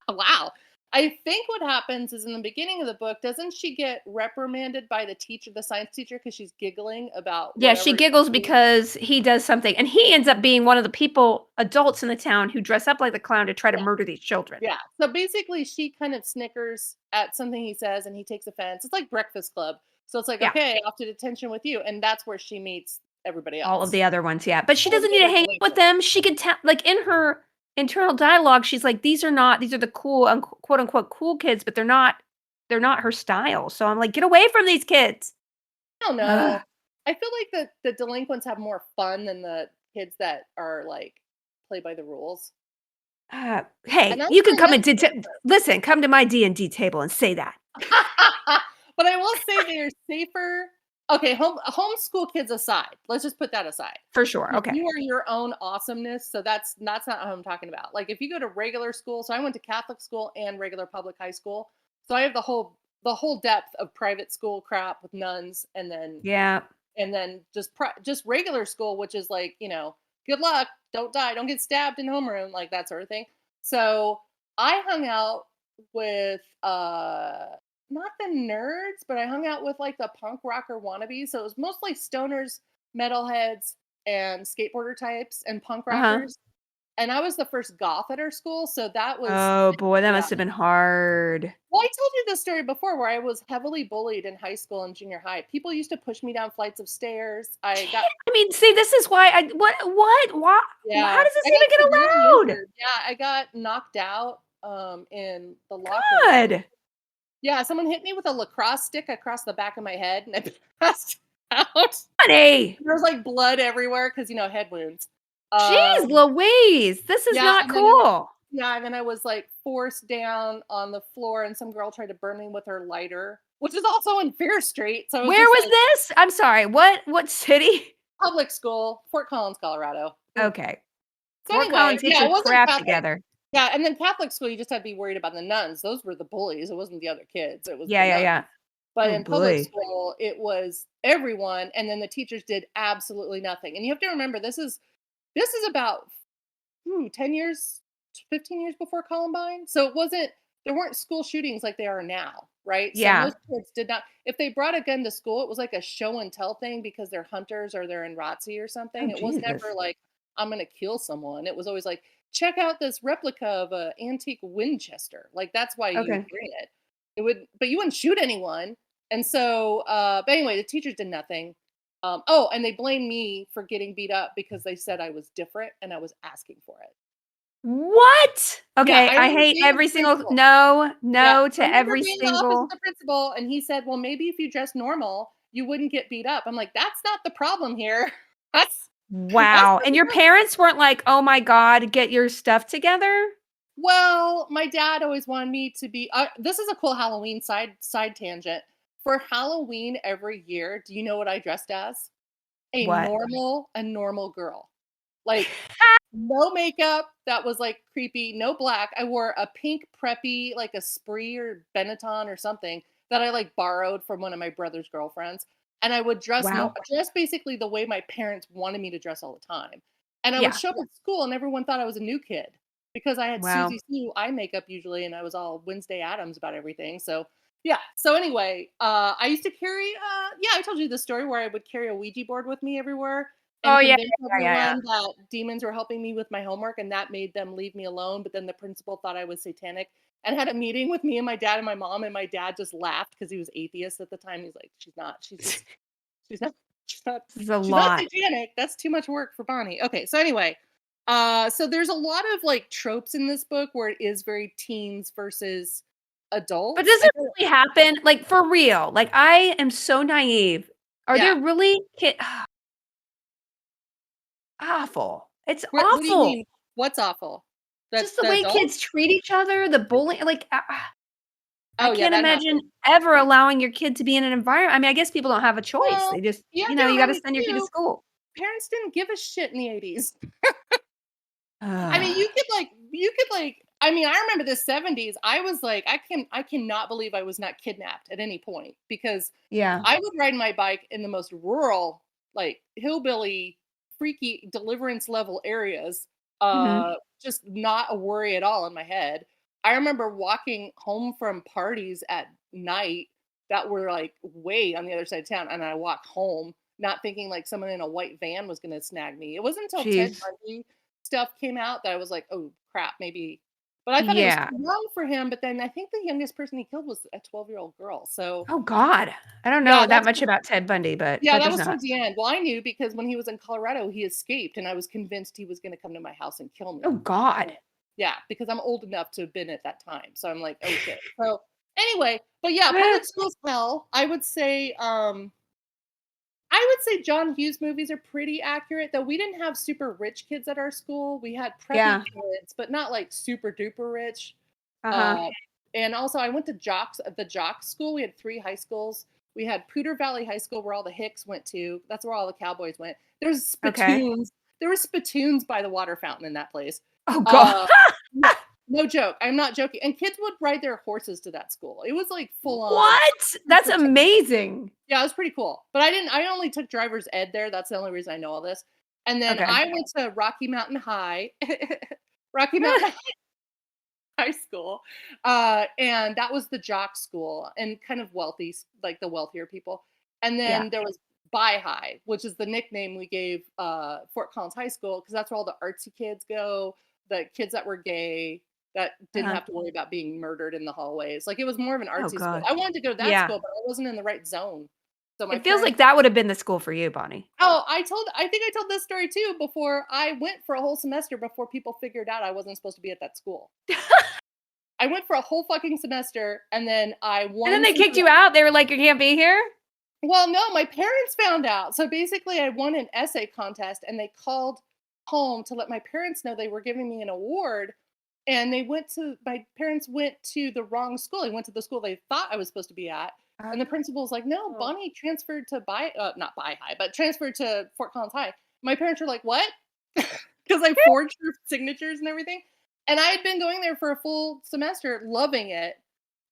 Oh, wow. I think what happens is in the beginning of the book, doesn't she get reprimanded by the teacher, the science teacher, because she's giggling about yeah, she whatever giggles she because he does something, and he ends up being one of the adults in the town who dress up like the clown to try to yeah, murder these children. yeah. So basically, she kind of snickers at something he says, and he takes offense. It's like Breakfast Club. So it's like, Yeah, okay, off to detention with you, and that's where she meets everybody all of else. the other ones, yeah, but she All doesn't the need to other hang out with delinquents. them. She can tell, like, in her internal dialogue, she's like, these are the cool, quote, unquote, "cool kids," but they're not her style, so I'm like, "Get away from these kids." I don't Ugh. know. I feel like the delinquents have more fun than the kids that are like play by the rules, and Hey, that's you could fine. come That's and listen, come to my D&D table and say that. but I will say they're safer. Okay, homeschool kids aside, let's just put that aside. For sure, You okay. are your own awesomeness, so that's not what I'm talking about. Like if you go to regular school, so I went to Catholic school and regular public high school, so I have the whole depth of private school crap with nuns, Yeah. and then just regular school, which is like good luck, don't die, don't get stabbed in homeroom, like that sort of thing. So I hung out with not the nerds, but I hung out with like the punk rocker wannabes. So it was mostly stoners, metalheads, and skateboarder types and punk Uh-huh. rockers. And I was the first goth at our school, so that was Oh, boy, that yeah. must have been hard. Well, I told you this story before where I was heavily bullied in high school and junior high. People used to push me down flights of stairs. I got I mean, see, this is why how Yeah, does this I even got get severely allowed? injured. Yeah, I got knocked out in the locker room. God. Yeah, someone hit me with a lacrosse stick across the back of my head and I passed out. Honey. There was like blood everywhere because head wounds. Jeez Um Louise, this is yeah, not and then I cool. yeah, and then I was like forced down on the floor and some girl tried to burn me with her lighter, which is also in Fear Street. So it was Where just was like this? I'm sorry, what city? public school, Fort Collins, Colorado. Ooh. Okay. So Fort anyway, Collins, get yeah, your it wasn't crap Catholic. together. Yeah, and then Catholic school, you just had to be worried about the nuns. Those were the bullies. It wasn't the other kids. It was Yeah, the yeah, nuns. yeah. But Oh, in public boy. school, it was everyone, and then the teachers did absolutely nothing. And you have to remember, this is about 10 years, 15 years before Columbine. So it wasn't there weren't school shootings like they are now, right? So Yeah. most kids did not if they brought a gun to school, it was like a show and tell thing because they're hunters or they're in ROTC or Oh, something. It was never Jesus. like, I'm gonna kill someone. It was always like, check out this replica of a antique Winchester. Like that's why you Okay. would bring it. It would but you wouldn't shoot anyone. And so but anyway, the teachers did nothing. Oh, and they blamed me for getting beat up because they said I was different and I was asking for it. What? Yeah, Okay, I I remember hate being the every single principal. no, Yeah, no I to remember every being in the office with single the principal, and he said, "Well, maybe if you dress normal, you wouldn't get beat up." I'm like, "That's not the problem here. That's wow, not and the your problem." parents weren't like, "Oh my god, get your stuff together?" Well, my dad always wanted me to be this is a cool Halloween side tangent. For Halloween every year, do you know what I dressed as? What? A normal girl. Like no makeup, that was, like, creepy, no black, I wore a pink preppy, like a Spree or Benetton or something that I, like, borrowed from one of my brother's girlfriends, and I would Wow. dress basically the way my parents wanted me to dress all the time, and I would Yeah. show up at school and everyone thought I was a new kid because I had Wow. Susie Sue eye makeup usually, and I was all Wednesday Addams about everything, so, Yeah. So anyway, I used to carry yeah, I told you the story where I would carry a Ouija board with me everywhere Oh, and yeah, convince yeah, yeah, yeah. everyone that demons were helping me with my homework and that made them leave me alone, but then the principal thought I was satanic and had a meeting with me and my dad and my mom and my dad just laughed because he was atheist at the time. He's like, "She's not. She's not she's not This is a she's not lot. satanic. That's too much work for Bonnie." Okay, so anyway, so there's a lot of like tropes in this book where it is very teens versus But adults. does it really happen? Like, for real? Like, I am so naive. Are there Yeah. really awful. It's What do you awful. mean? What's awful? The Just the the way kids adults? treat each other, the bullying, like, I Oh, yeah, can't that imagine happens. ever allowing your kid to be in an environment. I mean, I guess people don't have a choice. Well, They just, you have to you remember gotta send your kid to too, school. parents didn't give a shit in the '80s. I mean, Ugh. I mean, I remember the '70s. I was like, I cannot believe I was not kidnapped at any point because Yeah. I would ride my bike in the most rural, like hillbilly, freaky deliverance level areas. Mhm. Just not a worry at all in my head. I remember walking home from parties at night that were like way on the other side of town, and I walked home not thinking like someone in a white van was gonna snag me. It wasn't until Ted Jeez. Bundy stuff came out that I was like, oh crap, maybe. But I thought it was Yeah. too young for him. But then I think the youngest person he killed was a 12-year-old girl. So Oh god. I don't yeah, know that much about Ted Bundy, but yeah, that that does was not. towards the end. Well, I knew because when he was in Colorado, he escaped, and I was convinced he was going to come to my house and kill Oh me. god. Yeah, because I'm old enough to have been at that time. So I'm like, oh shit. So anyway, but yeah, public school's hell. I would say John Hughes movies are pretty accurate, though we didn't have super rich kids at our school. We had preppy Yeah. kids, but not like super duper rich. Uh-huh. Uh, and also, I went to the Jock school. We had three high schools. We had Poudre Valley High School, where all the Hicks went to. That's where all the cowboys went. There's Okay. spittoons. There were spittoons by the water fountain in that place. Oh god. Uh, yeah, no joke. I'm not joking. And kids would ride their horses to that school. It was like full on What? That's amazing. yeah, it was pretty cool. But I only took driver's ed there. That's the only reason I know all this. And then Okay. I went to Rocky Mountain High, Rocky Mountain High School. And that was the jock school and kind of wealthy, like the wealthier people. And Yeah. then there was Bi High, which is the nickname we gave Fort Collins High School, because that's where all the artsy kids go, the kids that were gay, that didn't Uh-huh. have to worry about being murdered in the hallways. Like it was more of an Oh artsy school. god. I wanted to go to that Yeah. school, but I wasn't in the right zone. So my It feels like parents that would have been the school for you, Bonnie. Oh, I think I told this story too before I went for a whole semester before people figured out I wasn't supposed to be at that school. I went for a whole fucking semester and then I And then won they some kicked you out? They were like, "You can't be here?" well, no, my parents found out. So basically I won an essay contest and they called home to let my parents know they were giving me an award. And my parents went to the wrong school. They went to the school they thought I was supposed to be at. And the principal was like, no, Oh. Bonnie transferred to not Bi High, but transferred to Fort Collins High. My parents were like, what? Because I forged their signatures and everything. And I had been going there for a full semester, loving it.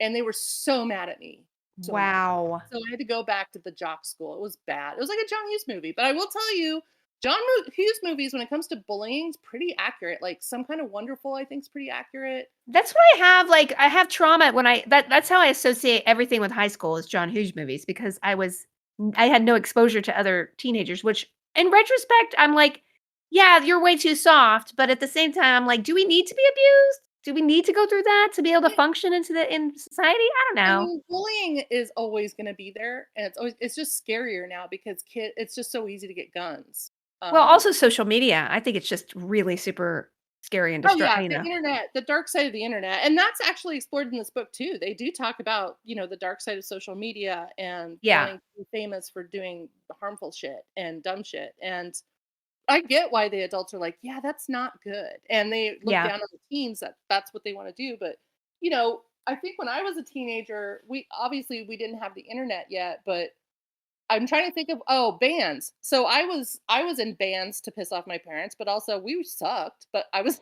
And they were so mad at me. So mad. Wow. So I had to go back to the jock school. It was bad. It was like a John Hughes movie. But I will tell you, Hughes movies, when it comes to bullying, is pretty accurate. Like Some Kind of Wonderful, I think is pretty accurate. That's what I have, like, I have trauma when that's how I associate everything with high school is John Hughes movies because I had no exposure to other teenagers, which in retrospect, I'm like, "Yeah, you're way too soft," but at the same time, I'm like, "Do we need to be abused? Do we need to go through that to be able to function in society?" I don't I know. mean, bullying is always gonna be there, and it's just scarier now because it's just so easy to get guns. Well, Um also social media, I think it's just really super scary and Oh, yeah, the know. internet, the dark side of the internet, and that's actually explored in this book too. They do talk about, the dark side of social media and Yeah, wanting to be famous for doing harmful shit and dumb shit, and I get why the adults are like, "Yeah, that's not good," and they look yeah. down on the teens that that's what they wanna do, but, I think when I was a teenager, we didn't have the internet yet, but I'm trying to think of bands. So I was in bands to piss off my parents, but also we sucked, but I was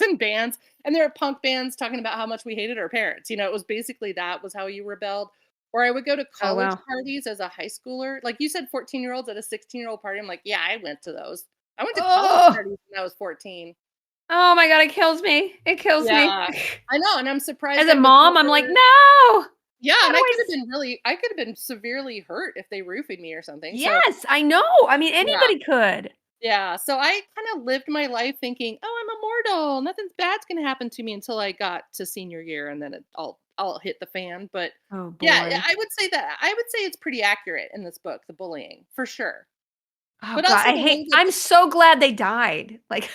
in bands and there were punk bands talking about how much we hated our parents. It was basically that was how you rebelled. Or I would go to Oh, college wow. parties as a high schooler. Like you said 14-year-olds at a 16-year-old party. I'm like, "Yeah, I went to those." I went to college Oh! parties when I was 14. Oh my god, it kills me. It kills me. Yeah. I know, and I'm As surprised a I was mom, I'm like, never "No!" Yeah, How and do I could have been severely hurt if they roofied me or something. So, Yes, I know. I mean, yeah. anybody could. Yeah, so I kind of lived my life thinking, "Oh, I'm immortal. Nothing bad's gonna happen to me," until I got to senior year, and then it all hit the fan. But Oh, yeah, boy. I would say it's pretty accurate in this book, the bullying for sure. Oh But god, also I the hate way that I'm so glad they died. Like,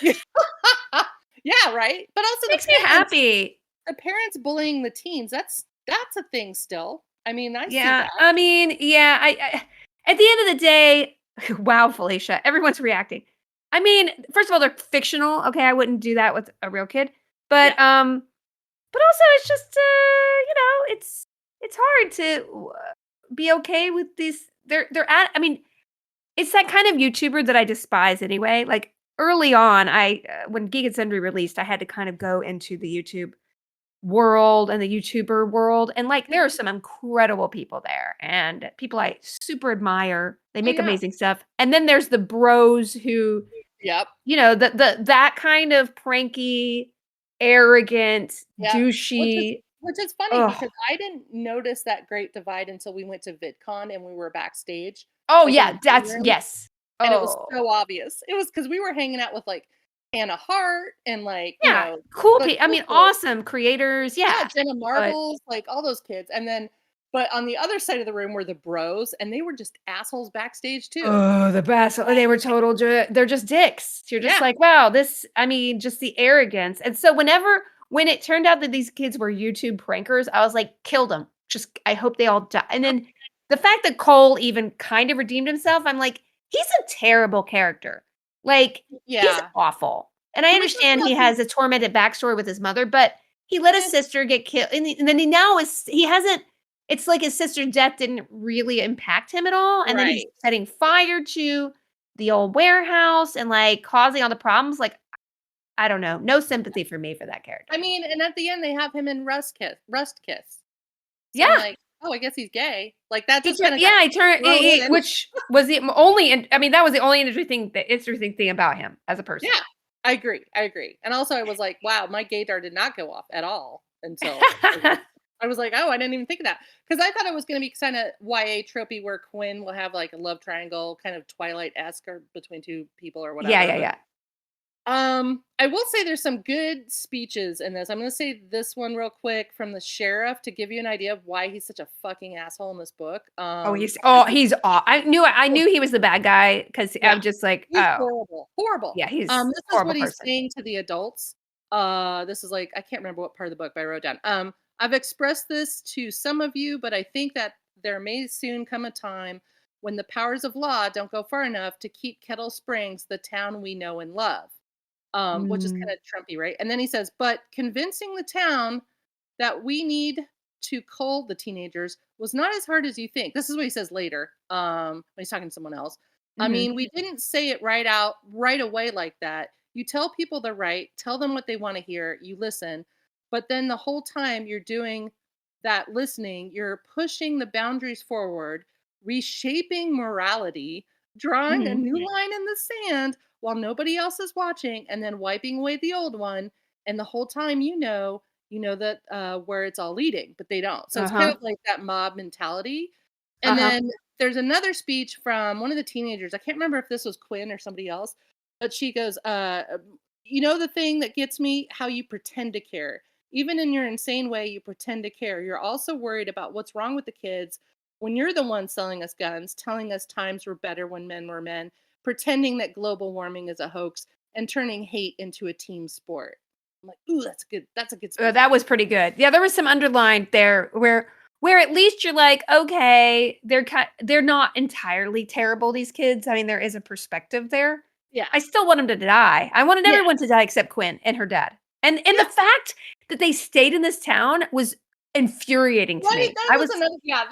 yeah, right. But also makes me happy. the parents bullying the teens. That's a thing still. I mean, I see Yeah, that. I mean, yeah, at the end of the day wow, Felicia, everyone's reacting. I mean, first of all, they're fictional, okay, I wouldn't do that with a real kid, Yeah, but also it's just, it's hard to be okay with these they're at I mean, it's that kind of YouTuber that I despise anyway, like, early on, when Geek and Sundry released, I had to kind of go into the YouTube world and the YouTuber world, and, like, there are mhm. some incredible people there and people I super admire. They Oh make yeah, amazing stuff, and then there's the bros who, yep, that kind of pranky, arrogant, yep. douchey Which is funny ugh. because I didn't notice that great divide until we went to VidCon and we were backstage, Oh, like in the yeah, green that's room, yes. and it was Oh. so obvious. It was because we were hanging out with like Hannah Hart and like, Yeah, cool the I cool mean, kids. awesome creators, Yeah, yeah, Jenna but Marbles, like all those kids. And then, but on the other side of the room were the bros, and they were just assholes backstage too. oh, the best. Oh, they were total they're just dicks. You're just Yeah, like, "Wow, this" I mean, just the arrogance, and so when it turned out that these kids were YouTube prankers, I was like, "Kill them. Just I hope they all die." And then the fact that Cole even kind of redeemed himself, I'm like, "He's a terrible character." Like, he's yeah. awful. And I Can we talk understand about he the has a tormented backstory with his mother, but he let his eh, sister get killed, and then he hasn't it's like his sister's death didn't really impact him at all, and then he's right? setting fire to the old warehouse and, like, causing all the problems, like, I don't know, no sympathy for me for that character. I mean, and at the end they have him in Rust Kiss. So I'm Yeah, like, oh, I guess he's gay. Like that he just turned kind of got yeah, he turned thrown I in. which was the only and I mean, that was the only interesting thing about him as a person. Yeah, I agree. I agree. And also, I was like, wow, my gaydar did not go off at all until I was like, oh, I didn't even think of that because I thought it was going to be kind of YA tropey where Quinn will have like a love triangle, kind of Twilight esque or between two people or Yeah, whatever. yeah, But yeah. I will say there's some good speeches in this. I'm going to say this one real quick from the sheriff to give you an idea of why he's such a fucking asshole in this book. I knew he was the bad guy because 'cause Yeah. I'm just like, He's "Oh, horrible, horrible. yeah, he's This a is horrible what he's person." saying to the adults. This is like I can't remember what part of the book, but I wrote down. I've expressed this to some of you, but I think that there may soon come a time when the powers of law don't go far enough to keep Kettle Springs the town we know and love. Which is Mm, kind of Trumpy, right? And then he says, but convincing the town that we need to cull the teenagers was not as hard as you think. This is what he says later, when he's talking to someone else. I mhm, mean, we didn't say it right away like that. You tell people they're right, tell them what they want to hear, you listen, but then the whole time you're doing that listening, you're pushing the boundaries forward, reshaping morality, drawing a mhm, new line in the sand while nobody else is watching, and then wiping away the old one. And the whole time, you know that where it's all leading, but they don't. So it's kind uh-huh, of like that mob mentality. And uh-huh, then there's another speech from one of the teenagers. I can't remember if this was Quinn or somebody else, but she goes, "You know the thing that gets me? How you pretend to care. Even in your insane way, you pretend to care. You're also worried about what's wrong with the kids when you're the one selling us guns, telling us times were better when men were men, pretending that global warming is a hoax, and turning hate into a team sport." I'm like, ooh, that's a good speech. that was pretty good. Yeah, there was some underlined there where at least you're like, "Okay, they're not entirely terrible, these kids." I mean, there is a perspective there. Yeah. I still want 'em to die. I wanted Yeah. everyone to die except Quinn and her dad. And the Yeah. fact that they stayed in this town was infuriating to Right. me. That I was was another yeah,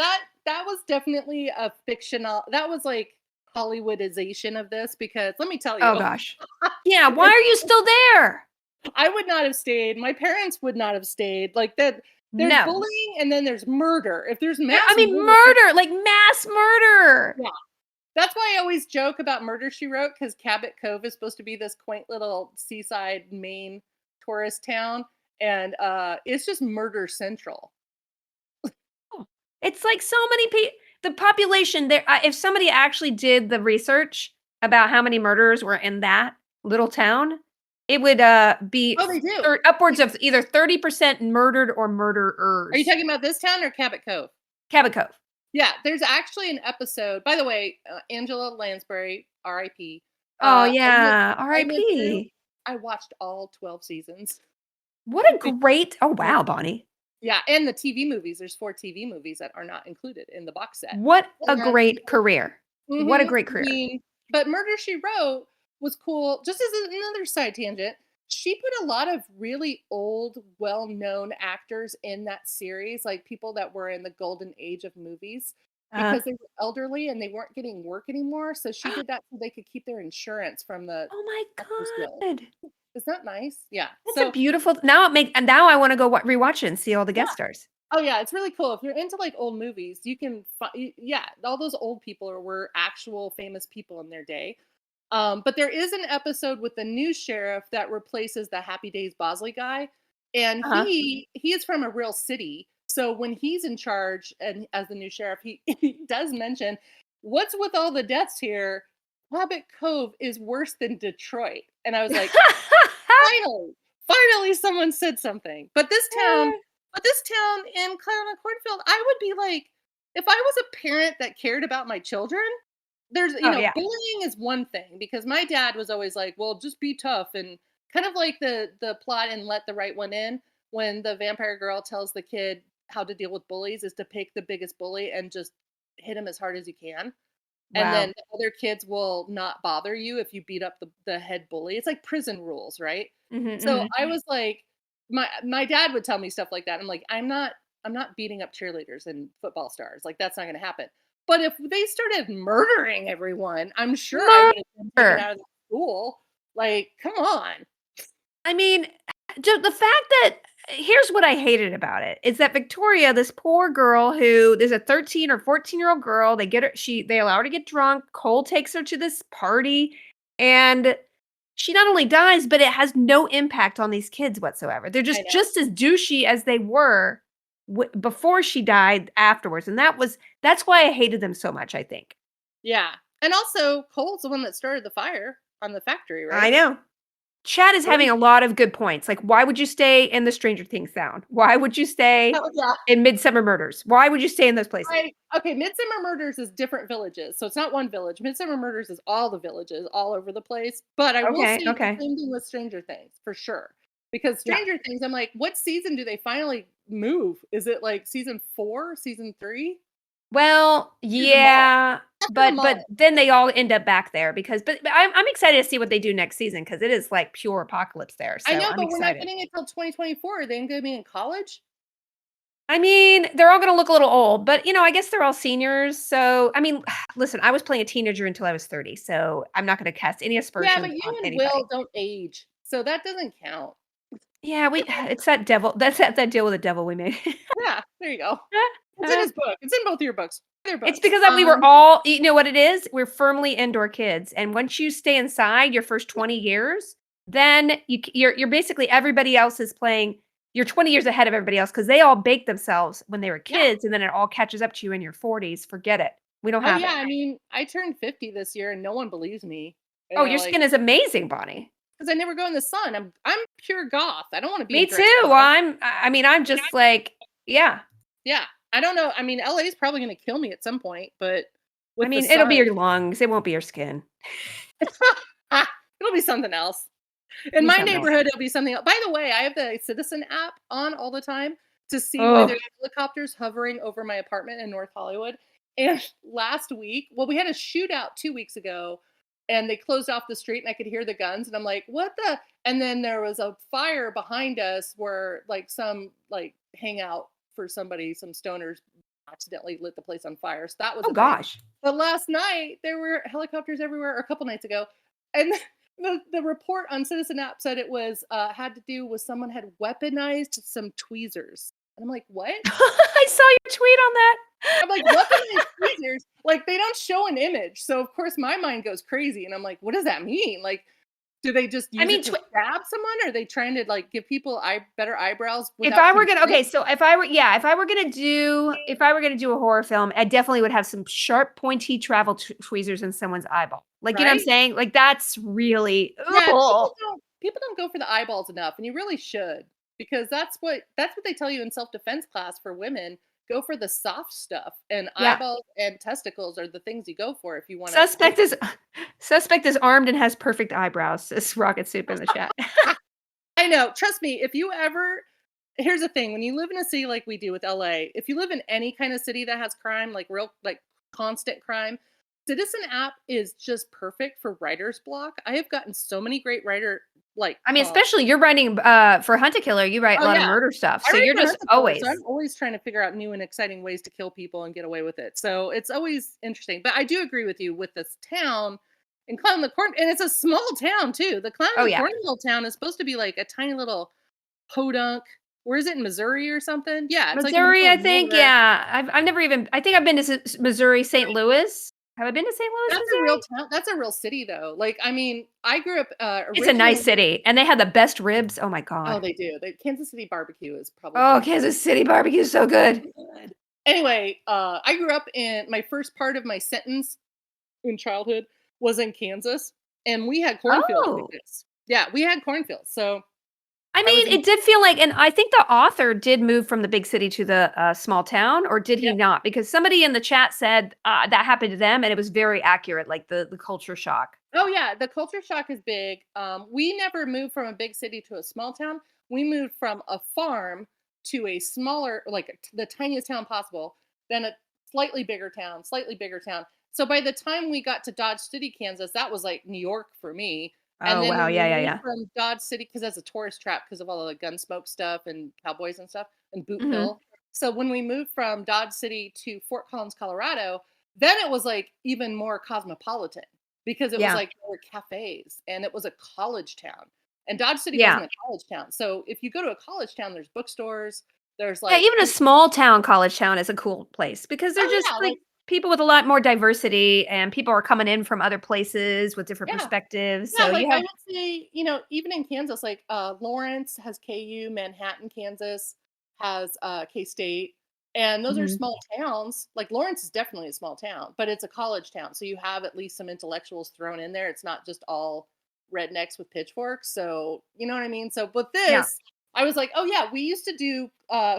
that was definitely a fictional that was like Hollywoodization of this because let me tell oh you, gosh. Yeah, why it's are you still there? I would not have stayed. My parents would not have stayed. Like that there's No. bullying and then there's murder. If there's I mass mean, murder, murder, like mass murder. yeah. That's why I always joke about Murder She Wrote because Cabot Cove is supposed to be this quaint little seaside Maine tourist town, and it's just murder central. It's like so many people. The population there, if somebody actually did the research about how many murderers were in that little town, it would, be Oh, they do. upwards of either 30% murdered or Are you murderers. talking about this town or Cabot Cove? Cabot Cove. Yeah, there's actually an episode. By the way, Angela Lansbury, R.I.P. Oh, I went. yeah, I went through. RIP. I watched all 12 seasons. What a great oh, wow, Bonnie. Yeah, and the TV movies. There's 4 TV movies that are not included in the box set. What a And great career. What a mhm, great I career. mean, but Murder, She Wrote was cool. Just as another side tangent, she put a lot of really old, well-known actors in that series, like people that were in the golden age of movies, Uh because they were elderly and they weren't getting work anymore. So she did that so they could keep their insurance from the Oh my Actors Guild. god. Is that nice? Yeah. That's a So beautiful and now I wanna go rewatch it and see all the guest yeah. stars. Oh yeah, it's really cool. If you're into like old movies, you can yeah, all those old people were actual famous people in their day. But there is an episode with the new sheriff that replaces the Happy Days Bosley guy, and Uh-huh. he is from a real city. So when he's in charge and as the new sheriff, he, he does mention what's with all the deaths here. Cabot Cove is worse than Detroit, and I was like, finally, finally, someone said something. But this town in Claremont Cornfield, I would be like, if I was a parent that cared about my children, there's, Oh, yeah. bullying is one thing because my dad was always like, well, just be tough and kind of like the plot in Let the Right One In when the vampire girl tells the kid how to deal with bullies is to pick the biggest bully and just hit him as hard as you can. And Wow. then the other kids will not bother you if you beat up the head bully. It's like prison rules, right? Mhm, So mhm. I was like, my dad would tell me stuff like that. I'm like, I'm not beating up cheerleaders and football stars. Like that's not going to happen. But if they started murdering everyone, I'm sure I would have been taken Murder. out of the school. Like, come on. I mean, just the fact that here's what I hated about it, is that Victoria, this poor girl who there's a 13 or 14-year-old girl, they allow her to get drunk, Cole takes her to this party, and she not only dies, but it has no impact on these kids whatsoever. They're I know. just as douchey as they were before she died afterwards, and that's why I hated them so much, I think. Yeah. And also, Cole's the one that started the fire on the factory, I right? know. Chad is What having is a lot of good points, like, why would you stay in the Stranger Things town? Why would you stay Oh, yeah. in Midsummer Murders? Why would you stay in those places? Right. Okay, Midsummer Murders is different villages, so it's not one village. Midsummer Murders is all the villages all over the place. But I will Okay, say the okay. same thing with Stranger Things for sure. Because Yeah. Stranger Things, I'm like, what season do they finally move? Is it like season 4, season 3? Well, Do them all. yeah, After them but all. then they all end up back there but I'm excited to see what they do next season because it is, like, pure apocalypse there, I so know, I'm but we're not excited. getting it till 2024. Are they gonna be in college? I mean, they're all gonna look a little old, but, I guess they're all seniors, so I mean, listen, I was playing a teenager until I was 30, so I'm not gonna cast any Yeah, but aspersions you on and anybody. Will don't age, so that doesn't count. Yeah, it's that devil that deal with the devil we made. Yeah, there you go. It's in his book. It's in both of your books. Their It's books. because that we were all you know what it is? We're firmly indoor kids, and once you stay inside your first 20 years, then you're basically everybody else is playing you're 20 years ahead of everybody else because they all baked themselves when they were Yeah. kids, and then it all catches up to you in your 40s. Forget it. We don't Oh, have yeah, it. I mean, I turned 50 this year and no one believes me. And Oh, they're your like, skin is amazing, Bonnie. "'Cause I never go in the sun. I'm pure goth. I don't wanna be Me in too. direct Well, sunlight." I mean, I'm just like yeah. Yeah. I don't know. I mean, LA is probably gonna kill me at some point, but I with the mean, it'll be sun, your lungs, it won't be your skin. it'll be something else. It'll In be my something else. neighborhood, it'll be something else. By the way, I have the Citizen app on all the time to see why Oh, there's helicopters hovering over my apartment in North Hollywood. And last week, well, we had a shootout 2 weeks ago, and they closed off the street, and I could hear the guns, and I'm like, "What the?" And then there was a fire behind us where, like, some like hangout for somebody, some stoners accidentally lit the place on fire. So that was oh a thing. gosh. But last night there were helicopters everywhere, or a couple nights ago, and the report on Citizen App said it was had to do with someone had weaponized some tweezers. And I'm like, what? I saw your tweet on that. I'm like, weaponized tweezers? Like they don't show an image. So of course my mind goes crazy. And I'm like, what does that mean? Like, Do they just I use mean, it to stab someone? Or are they trying to, like, give people better eyebrows if without I were gonna consent? okay, so if I were gonna do a horror film, I definitely would have some sharp, pointy travel tweezers in someone's eyeball. Like, you know what I'm Right? saying? Like, that's really Yeah, ugh. people don't go for the eyeballs enough, and you really should, because that's what they tell you in self-defense class for women. Go for the soft stuff, and Yeah. eyeballs and testicles are the things you go for if you wanna kill Suspect is suspect is armed and has perfect eyebrows, says Rocket Soup in the chat. I know, trust me, if you ever here's the thing, when you live in a city like we do with LA, if you live in any kind of city that has crime, like real like constant crime, Citizen app is just perfect for writer's block. I have gotten so many great writer like I mean, especially you're writing, for Hunt a Killer, you write a oh lot of yeah. murder stuff, I so write you're for just Hunter Killer, so always I'm always trying to figure out new and exciting ways to kill people and get away with it. So it's always interesting. But I do agree with you with this town and Clown in the Corn, and it's a small town too. The Clown in oh, the yeah. Cornfield town is supposed to be like a tiny little podunk. Where is it in Missouri or something? Yeah, it's like in the Missouri, middle I of think, nowhere. yeah. I've never even I think I've been to Missouri, St. Louis. Have I been to St. Louis, That's a real Missouri? town. That's a real city though. Like I mean, I grew up It's a nice originally. city, and they had the best ribs. Oh my Oh, god. they do. The Kansas City barbecue is Oh, probably Kansas City barbecue is so good. good. Anyway, I grew up in my first part of my sentence in childhood was in Kansas, and we had cornfields like Oh. this. Yeah, we had cornfields. So I I was mean, in it did feel like and I think the author did move from the big city to the, small town, or did he yep. not? Because somebody in the chat said, that happened to them, and it was very accurate, like, the culture shock. Oh yeah, the culture shock is big. We never moved from a big city to a small town. We moved from a farm to a smaller, like the tiniest town possible, then a slightly bigger town. So by the time we got to Dodge City, Kansas, that was like New York for me. And Oh, then wow. when Yeah, we yeah, moved yeah. from Dodge City, because that's a tourist trap because of all the gun smoke stuff and cowboys and stuff, and Boot Mhm. Hill. So when we moved from Dodge City to Fort Collins, Colorado, then it was like even more cosmopolitan because it was Yeah. like there were cafes and it was a college town. And Dodge City Yeah. wasn't a college town. So if you go to a college town, there's bookstores, there's Yeah, like even a small town, college town is a cool place because they're oh just, yeah, like, like people with a lot more diversity, and people are coming in from other places with different yeah. perspectives, Yeah, so like you I have would say, even in Kansas, like Lawrence has KU, Manhattan, Kansas has K State. And those are mhm. small towns. Like Lawrence is definitely a small town, but it's a college town. So you have at least some intellectuals thrown in there. It's not just all rednecks with pitchforks. So, you know what I mean? So, but Yeah. this, I was like, oh, yeah, we used to do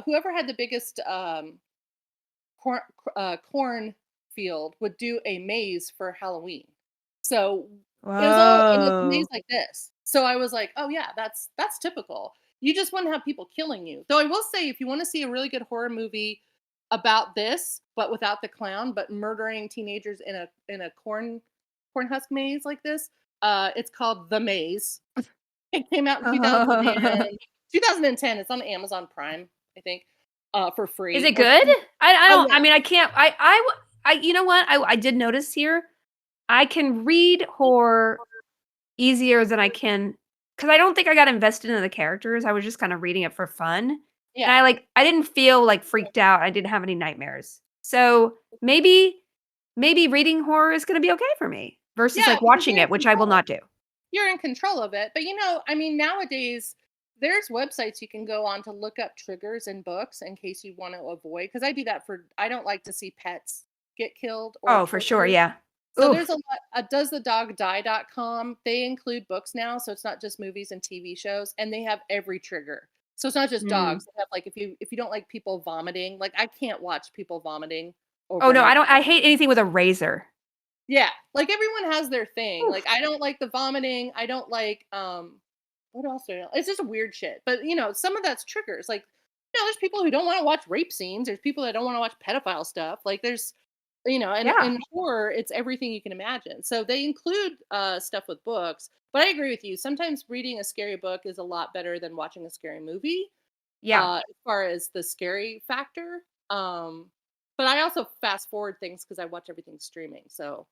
whoever had the biggest corn, cornfield would do a maze for Halloween. So it was all and it's a maze Whoa. like this. So I was like, "Oh yeah, that's typical." You just wouldn't have people killing you. Though I will say if you wanna see a really good horror movie about this, but without the clown, but murdering teenagers in a corn husk maze like this, it's called The Maze. It came out in 2010. It's on Amazon Prime, I think, for Is free it or good? I oh, don't yeah. I mean, I can't I you know what? I did notice here, I can read horror easier than I can because I don't think I got invested in the characters, I was just kinda reading it for fun, and Yeah. I didn't feel, like, freaked out, I didn't have any nightmares. So, maybe reading horror is gonna be okay for me versus, Yeah, like, because watching it, which I will not do. you're in control of it. But I mean, nowadays there's websites you can go on to look up triggers in books in case you want to avoid. Because I don't like to see pets get killed or Oh, for sure, tortured. yeah. So there's a Oof. lot. DoesTheDogDie.com. They include books now, so it's not just movies and TV shows, and they have every trigger. So it's not just Mm. dogs. They have like if you don't like people vomiting, like I can't watch people vomiting Oh, over no, my I hate anything with a razor. yeah, like, everyone has their thing, like, Oof. I don't like the vomiting, I don't like, what else do I it's just weird shit, but, some of that's triggers, like, there's people who don't wanna watch rape scenes, there's people that don't wanna watch pedophile stuff, like, there's and Yeah. in horror, it's everything you can imagine, so they include, stuff with books, but I agree with you, sometimes reading a scary book is a lot better than watching a scary movie, Yeah. as far as the scary factor, but I also fast forward things because I watch everything streaming, so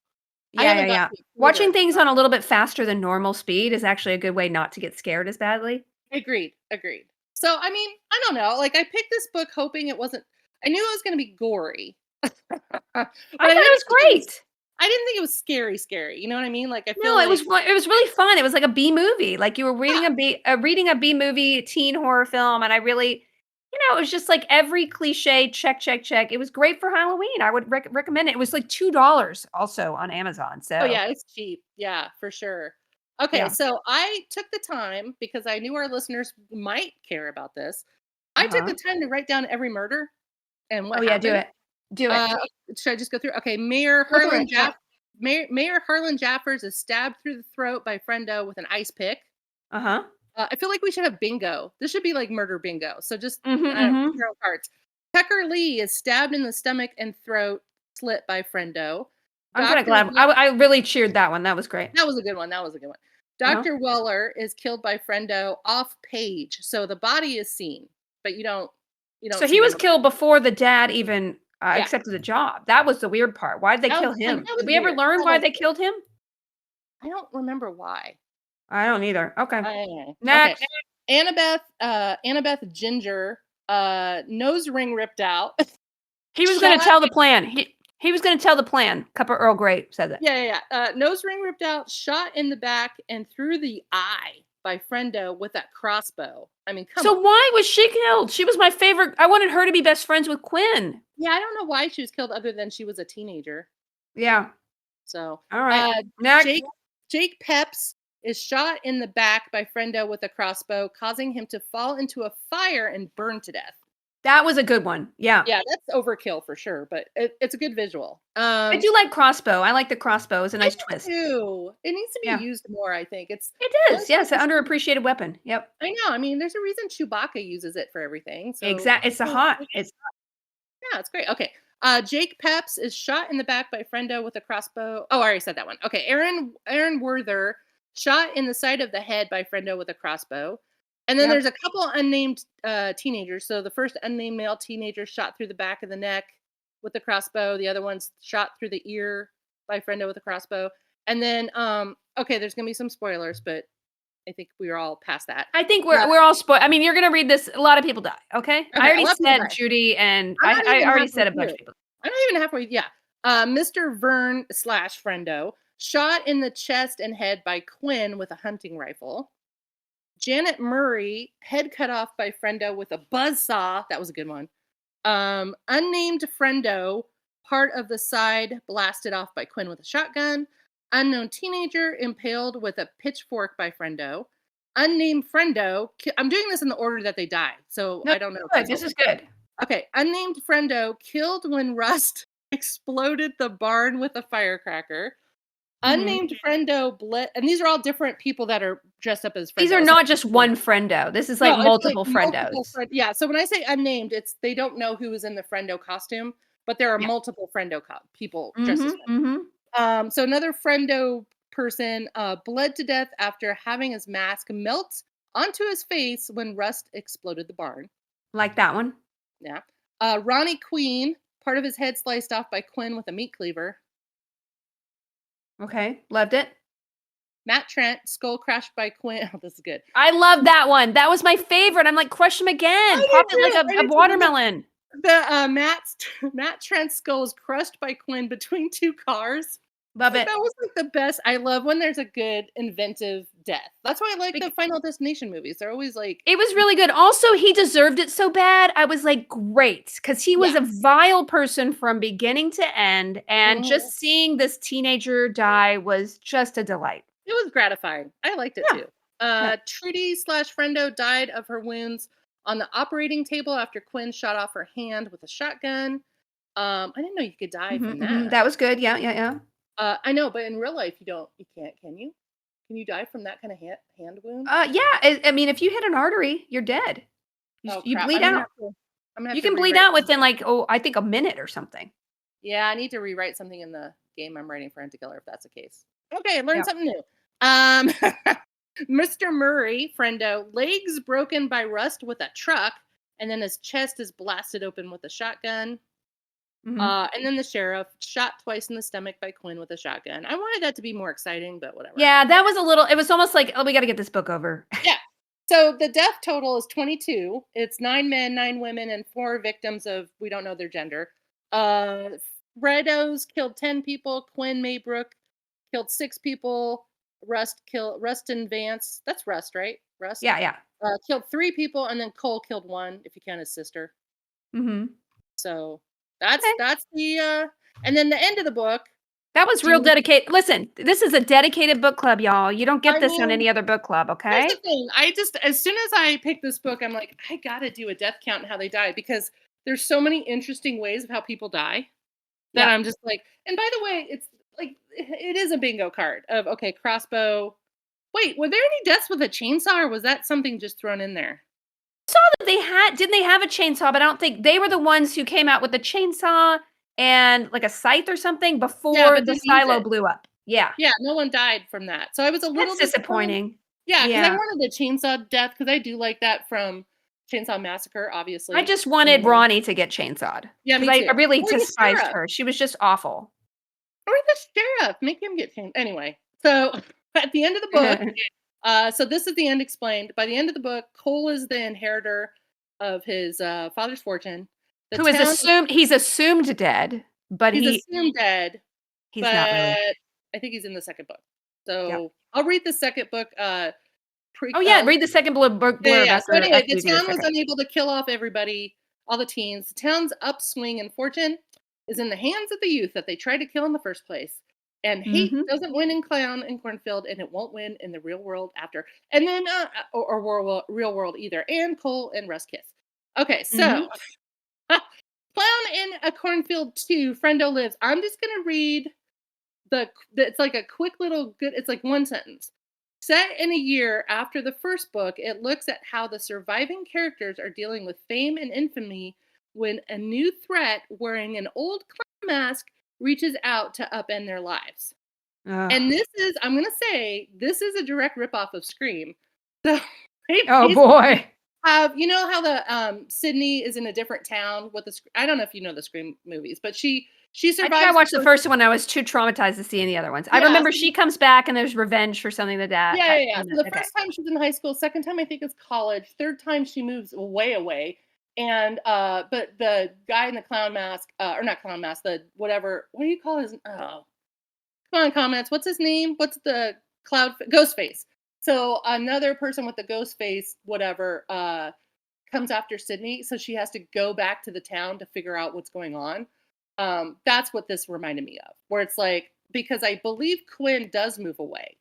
I Yeah, yeah, haven't got yeah. to the Watching theater. things on a little bit faster than normal speed is actually a good way not to get scared as badly. Agreed, agreed. So, I mean, I don't know, like, I picked this book hoping it wasn't I knew it was gonna be gory, but I thought I it didn't was think it was great. I didn't think it was scary, scary. You know what I mean? Like I feel No, like it was really fun. It was like a B movie. Like you were yeah, reading a B movie teen horror film, and I really, it was just like every cliche check, check, check. It was great for Halloween. I would recommend it. It was like $2 also on Amazon. oh So yeah, it's cheap. Yeah, for sure. Okay, yeah. so I took the time because I knew our listeners might care about this. I took Uh-huh. the time to write down every murder and Oh what yeah, do happened. it. Do it. Uh, should I just go through? Okay, Go through it. Yeah. Mayor Harlan Jaffers is stabbed through the throat by Friendo with an ice pick. Uh-huh. I feel like we should have bingo. This should be like murder bingo. So just Mhm, pick mhm. your own cards. Tucker Lee is stabbed in the stomach and throat slit by Friendo. I'm kinda Doctor glad. I really cheered that one. That was great. That was a good one. That was a good one. Uh-huh. Dr. Weller is killed by Friendo off page, so the body is seen, but you don't So see he them. was killed before the dad even, Yeah, accepted the job. That was the weird part. Why'd they kill that him? Did was we ever weird. learn That why was they killed him? I don't remember why. I don't either. Okay. Anyway, okay. Next. Annabeth Ginger, nose ring ripped out, He was gonna shot. tell the plan. He was gonna tell the plan. Cup of Earl Grey said that. Yeah, yeah, yeah. Nose ring ripped out, shot in the back and through the eye by Friendo with that crossbow. I mean, come So on. why was she killed? She was my favorite. I wanted her to be best friends with Quinn. Yeah, I don't know why she was killed other than she was a teenager. Yeah. So, All right. uh, Next. Jake Peps is shot in the back by Friendo with a crossbow, causing him to fall into a fire and burn to death. That was a good one. Yeah. Yeah, that's overkill for sure, but it's a good visual. I do like crossbow. I like the crossbow. It's a I nice do twist. too. It needs to be Yeah. used more, I think. It The only is. Yes, an time underappreciated weapon. Yep. I know. I mean, there's a reason Chewbacca uses it for everything. So It's a hot. It's yeah, it's great. Okay. Jake Peps is shot in the back by Friendo with a crossbow. Oh, I already said that one. Okay. Aaron Werther shot in the side of the head by Friendo with a crossbow. And then yep. there's a couple unnamed teenagers. So the first unnamed male teenager shot through the back of the neck with the crossbow. The other one's shot through the ear by Friendo with a crossbow. And then okay, there's gonna be some spoilers, but I think we are all past that. I think Uh, we're all spoiled. I mean, you're gonna read this. A lot of people die. Okay. I okay, a already lot of people said die. Judy, and I'm not I even already halfway said a bunch through. of people. I'm not even halfway. Yeah. Mr. Vern slash Friendo shot in the chest and head by Quinn with a hunting rifle. Janet Murray head cut off by Friendo with a buzz saw. That was a good one. Unnamed Friendo part of the side blasted off by Quinn with a shotgun. Unknown teenager impaled with a pitchfork by Friendo. Unnamed Friendo. I'm doing this in the order that they die, so No, I don't know if good. this This helps. is good. Okay, unnamed friendo killed when Rust exploded the barn with a firecracker. Mhm. Unnamed friendo bled, and these are all different people that are dressed up as These are friendo. It's not just not one friendo. This is like no, it's like multiple multiple friendos. friend. Yeah, so when I say unnamed, it's they don't know who is in the friendo costume, but there are Yeah. multiple people dressed as Mhm. friendo. Mhm. So another friendo person bled to death after having his mask melt onto his face when Rust exploded the barn. Like that one. Yeah. Ronnie Queen, part of his head sliced off by Quinn with a meat cleaver. Okay. Loved it. Matt Trent, skull crushed by Quinn. Oh, this is good. I love that one. That was my favorite. I'm like, crush him again. I Pop did it like too. I a did too. watermelon. Matt Trent's skull is crushed by Quinn between two cars. Love it. That was like the best. I love when there's a good inventive death. That's why I like the Bec Final Destination movies. They're always like, It was really good. Also, he deserved it so bad. I was like, great, because he yeah. was a vile person from beginning to end, and Mhm. just seeing this teenager die was just a delight. It was gratifying. I liked it Yeah. too. Yeah. Trudy slash Friendo died of her wounds on the operating table after Quinn shot off her hand with a shotgun. I didn't know you could die Mhm, from mhm. that. That was good. Yeah, yeah, yeah. I know, but in real life, you can't, can you? Can you die from that kind of hand wound? Yeah, I mean, if you hit an artery, you're dead. Oh You crap! bleed out. I'm gonna have You to can bleed rewrite out within, something. like, oh, I think a minute or something. Yeah, I need to rewrite something in the game I'm writing for Antikiller if that's the case. Okay, learn Yeah. something new. Um, Mr. Murray, friendo, legs broken by Rust with a truck, and then his chest is blasted open with a shotgun. Mhm. And then the sheriff shot twice in the stomach by Quinn with a shotgun. I wanted that to be more exciting, but whatever. Yeah, that was a little it was almost like, "Oh, we gotta get this book over." Yeah. So the death total is 22. It's 9 men, 9 women, and 4 victims of we don't know their gender. Uh, Redo's killed 10 people. Quinn Maybrook killed 6 people. Rustin Vance. That's Rust, right? Rust. Yeah, yeah. Killed 3 people, and then Cole killed 1, if you count his sister. Mhm. So Okay. that's the and then the end of the book. That was Do real you dedicated. Listen, this is a dedicated book club, y'all. You don't get I this on mean, any other book club, here's the okay? thing. I just as soon as I picked this book, I'm like, I gotta do a death count and how they die because there's so many interesting ways of how people die that Yep. I'm just like. And by the way, it's like it is a bingo card of okay, crossbow. Wait, were there any deaths with a chainsaw, or was that something just thrown in there? Didn't they have a chainsaw, but I don't think they were the ones who came out with the chainsaw and, like, a scythe or something Yeah, before but the didn't use silo it. blew up. Yeah. Yeah, no one died from that. So I was a little That's disappointed. disappointing. Yeah, because I Yeah. wanted the chainsaw death because I do like that from Chainsaw Massacre, I obviously. just wanted And Ronnie to get chainsawed yeah, because me I too. really Or the despised sheriff. her. She was just awful. Or the sheriff. Make him get chained. Anyway, so at the end of the book, so this is the end explained. By the end of the book, Cole is the inheritor of his father's fortune. The Who is town assumed dead, but he's assumed dead, he's not but really. I think he's in the second book. Yep. So I'll read the second book. Oh, yeah, read the second Yeah. blurb So anyway, after the you do this, town was okay. unable to kill off everybody, all the teens. The town's upswing in fortune is in the hands of the youth that they tried to kill in the first place. And hate Mhm. doesn't win in Clown and Cornfield, and it won't win in the real world after. And then, real world either. And Cole and Russ kiss. Okay, so Mhm. Clown in a Cornfield 2, Friendo lives. I'm just gonna read it's like a quick little good. It's like one sentence. Set in a year after the first book, it looks at how the surviving characters are dealing with fame and infamy when a new threat wearing an old clown mask reaches out to upend their lives. Ugh. And this is, I'm going to say, this is a direct ripoff of Scream. So they Oh, basically boy. have, you know how the Sydney is in a different town with I don't know if you know the Scream movies, but she I think I survives the watched the first. first one, I was too traumatized to see any other ones. I Yeah, remember she comes back and there's revenge for something that yeah, yeah, yeah. and So then the okay. first time she's in high school, second time I think is college, third time she moves way away. And but the guy in the clown mask, or not clown mask, the whatever, what do you call his come on, comments. What's his name? What's the ghost face? So another person with the ghost face, whatever, comes after Sydney. So she has to go back to the town to figure out what's going on. That's what this reminded me of, where it's like, because I believe Quinn does move away.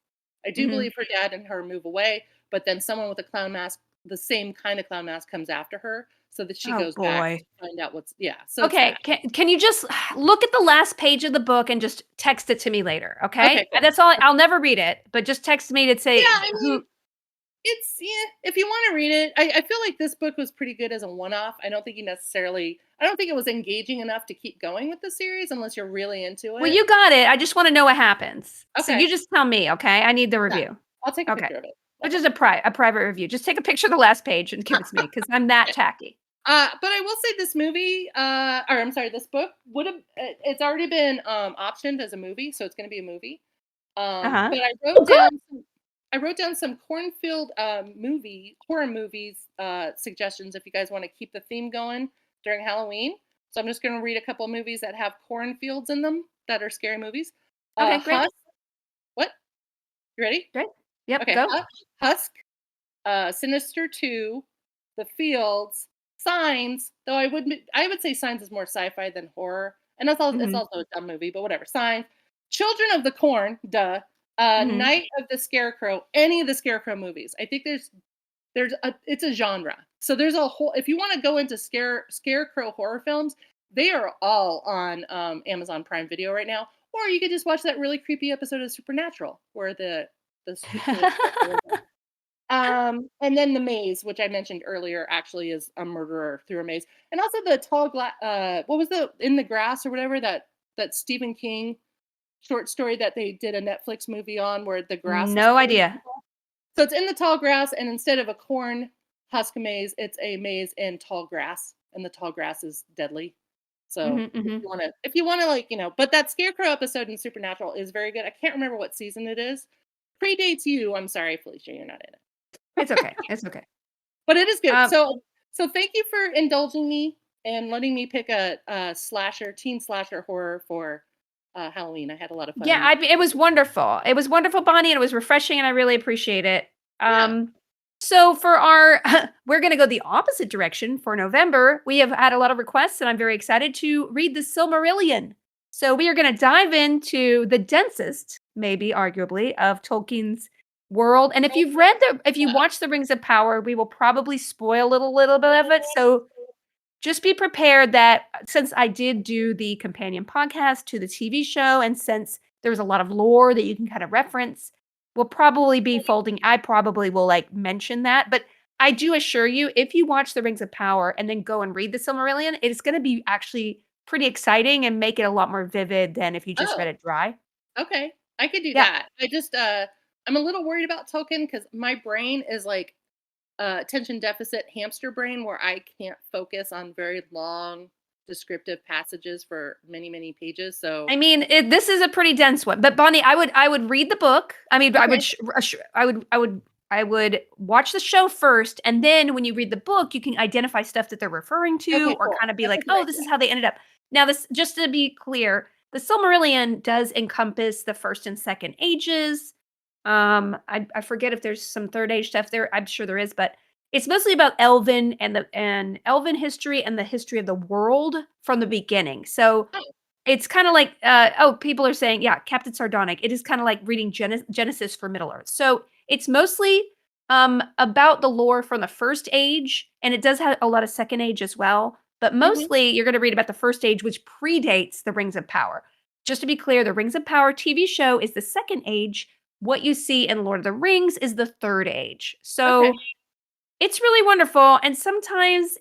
I do Mhm. believe her dad and her move away, but then someone with a clown mask, the same kind of clown mask, comes after her so that she Oh, goes back boy. to find out what's, yeah. So it's Okay, that. can you just look at the last page of the book and just text it to me later, okay? Okay, cool. That's all. I'll never read it, but just text me to Yeah, say I mean, who. it's yeah, if you wanna read it, I feel like this book was pretty good as a one-off. I don't think it was engaging enough to keep going with the series unless you're really into Well, it. you got it. I just wanna know what happens. So you Okay, just tell me, okay? I need the yeah, review. I'll take a Okay. picture of it. No But just problem. a private review. Just take a picture of the last page and give it to me because 'cause I'm that Okay. tacky. But I will say this movie, or I'm sorry, this book it's already been, optioned as a movie, so it's gonna be a movie. Uh-huh. But Oh, good. I wrote down some Cornfield, horror movies, suggestions if you guys wanna keep the theme going during Halloween. So I'm just gonna read a couple of movies that have cornfields in them that are scary movies. Okay, great. Husk. What? You ready? Great. Yep, Okay, go. Husk, Sinister 2, The Fields, Signs, though I would say Signs is more sci-fi than horror, and it's Mhm. also a dumb movie, but whatever. Signs, Children of the Corn, duh, Mhm. Night of the Scarecrow, any of the Scarecrow movies. I think it's a genre. So there's a whole if you wanna go into scarecrow horror films, they are all on, Amazon Prime Video right now, or you could just watch that really creepy episode of Supernatural where the killer scarecrow was and then The Maze, which I mentioned earlier, actually is a murderer through a maze. And also the what was the In the Grass or whatever that Stephen King short story that they did a Netflix movie on where the grass is No killing idea. people. So it's in the tall grass, and instead of a corn husk maze, it's a maze in tall grass, and the tall grass is deadly. So Mhm, mhm. if you wanna like, but that scarecrow episode in Supernatural is very good. I can't remember what season it is. Predates you. I'm sorry, Felicia, you're not in it. It's okay, it's okay. But it is good. Um, So thank you for indulging me and letting me pick a slasher, teen slasher horror for Halloween. I had a lot of Yeah, fun. it was wonderful. It was wonderful, Bonnie, and it was refreshing, and I really appreciate it. Yeah. So for our we're gonna go the opposite direction for November. We have had a lot of requests, and I'm very excited to read the Silmarillion. So we are gonna dive into the densest, maybe arguably, of Tolkien's world. And if you watch The Rings of Power, we will probably spoil a little bit of it. So just be prepared that since I did do the companion podcast to the TV show, and since there's a lot of lore that you can kind of reference, we'll probably be folding. I probably will like mention that, but I do assure you, if you watch The Rings of Power and then go and read the Silmarillion, it's going to be actually pretty exciting and make it a lot more vivid than if you just read Oh, it dry. okay. I could do Yeah. that. I'm a little worried about Tolkien because my brain is like attention deficit hamster brain where I can't focus on very long descriptive passages for many, many pages. So I mean, this is a pretty dense one, but Bonnie, I would read the book. I mean, okay, I would watch the show first, and then when you read the book, you can identify stuff that they're referring to, okay, or cool. kind of be That's a like, good "Oh, this idea. is how they ended up." Now, this just to be clear, the Silmarillion does encompass the first and second ages. I forget if there's some third age stuff there. I'm sure there is, but it's mostly about Elven and Elven history and the history of the world from the beginning. So Oh, it's kinda like, people are saying, yeah, Captain Sardonic. It is kinda like reading Genesis for Middle-earth. So, it's mostly, about the lore from the First Age, and it does have a lot of Second Age as well, but hmm, mostly you're gonna read about the First Age, which predates the Rings of Power. Just to be clear, the Rings of Power TV show is the Second Age. What you see in Lord of the Rings is the Third Age. okay. So it's really wonderful, and sometimes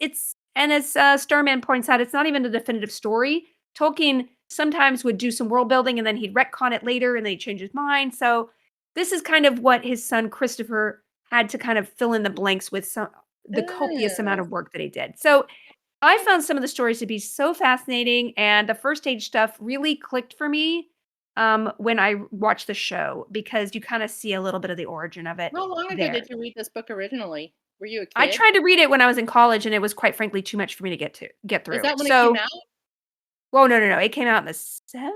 as, Starman points out, it's not even a definitive story. Tolkien sometimes would do some world building, and then he'd retcon it later, and then he'd change his mind, so this is kind of what his son Christopher had to kind of fill in the blanks with the copious amount Uh, of work that he did. So, I found some of the stories to be so fascinating, and the First Age stuff really clicked for me, when I watched the show, because you kinda see a little bit of the origin of it how long ago there. did you read this book originally? Were you a I kid? tried to read it when I was in college, and it was quite frankly too much for me to get Is through. that when it came So out? well, no, it came out in the 70s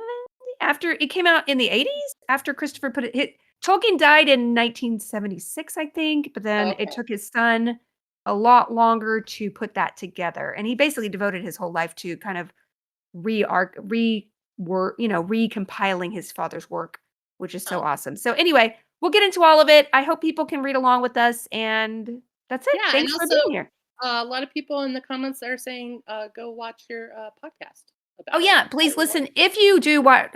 after it came out in the 80s after Christopher put it hit Tolkien died in 1976, I think, but then it Okay. took his son a lot longer to put that together, and he basically devoted his whole life to kind of re-arc rework recompiling his father's work, which is so Oh, awesome. So anyway, we'll get into all of it. I hope people can read along with us, and that's it. yeah, and Thanks for also, being here. a lot of people in the comments are saying, "Go watch your, podcast Oh, about it." yeah, please listen. If you do watch,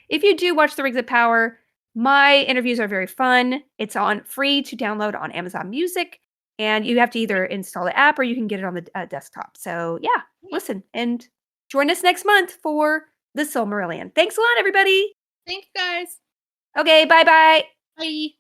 if you do watch The Rings of Power, my interviews are very fun. It's on free to download on Amazon Music, and you have to either install the app or you can get it on the, desktop. So, yeah, Yeah. listen and join us next month for The Silmarillion. Thanks a lot, everybody. Thanks, guys. Okay, bye-bye. Bye.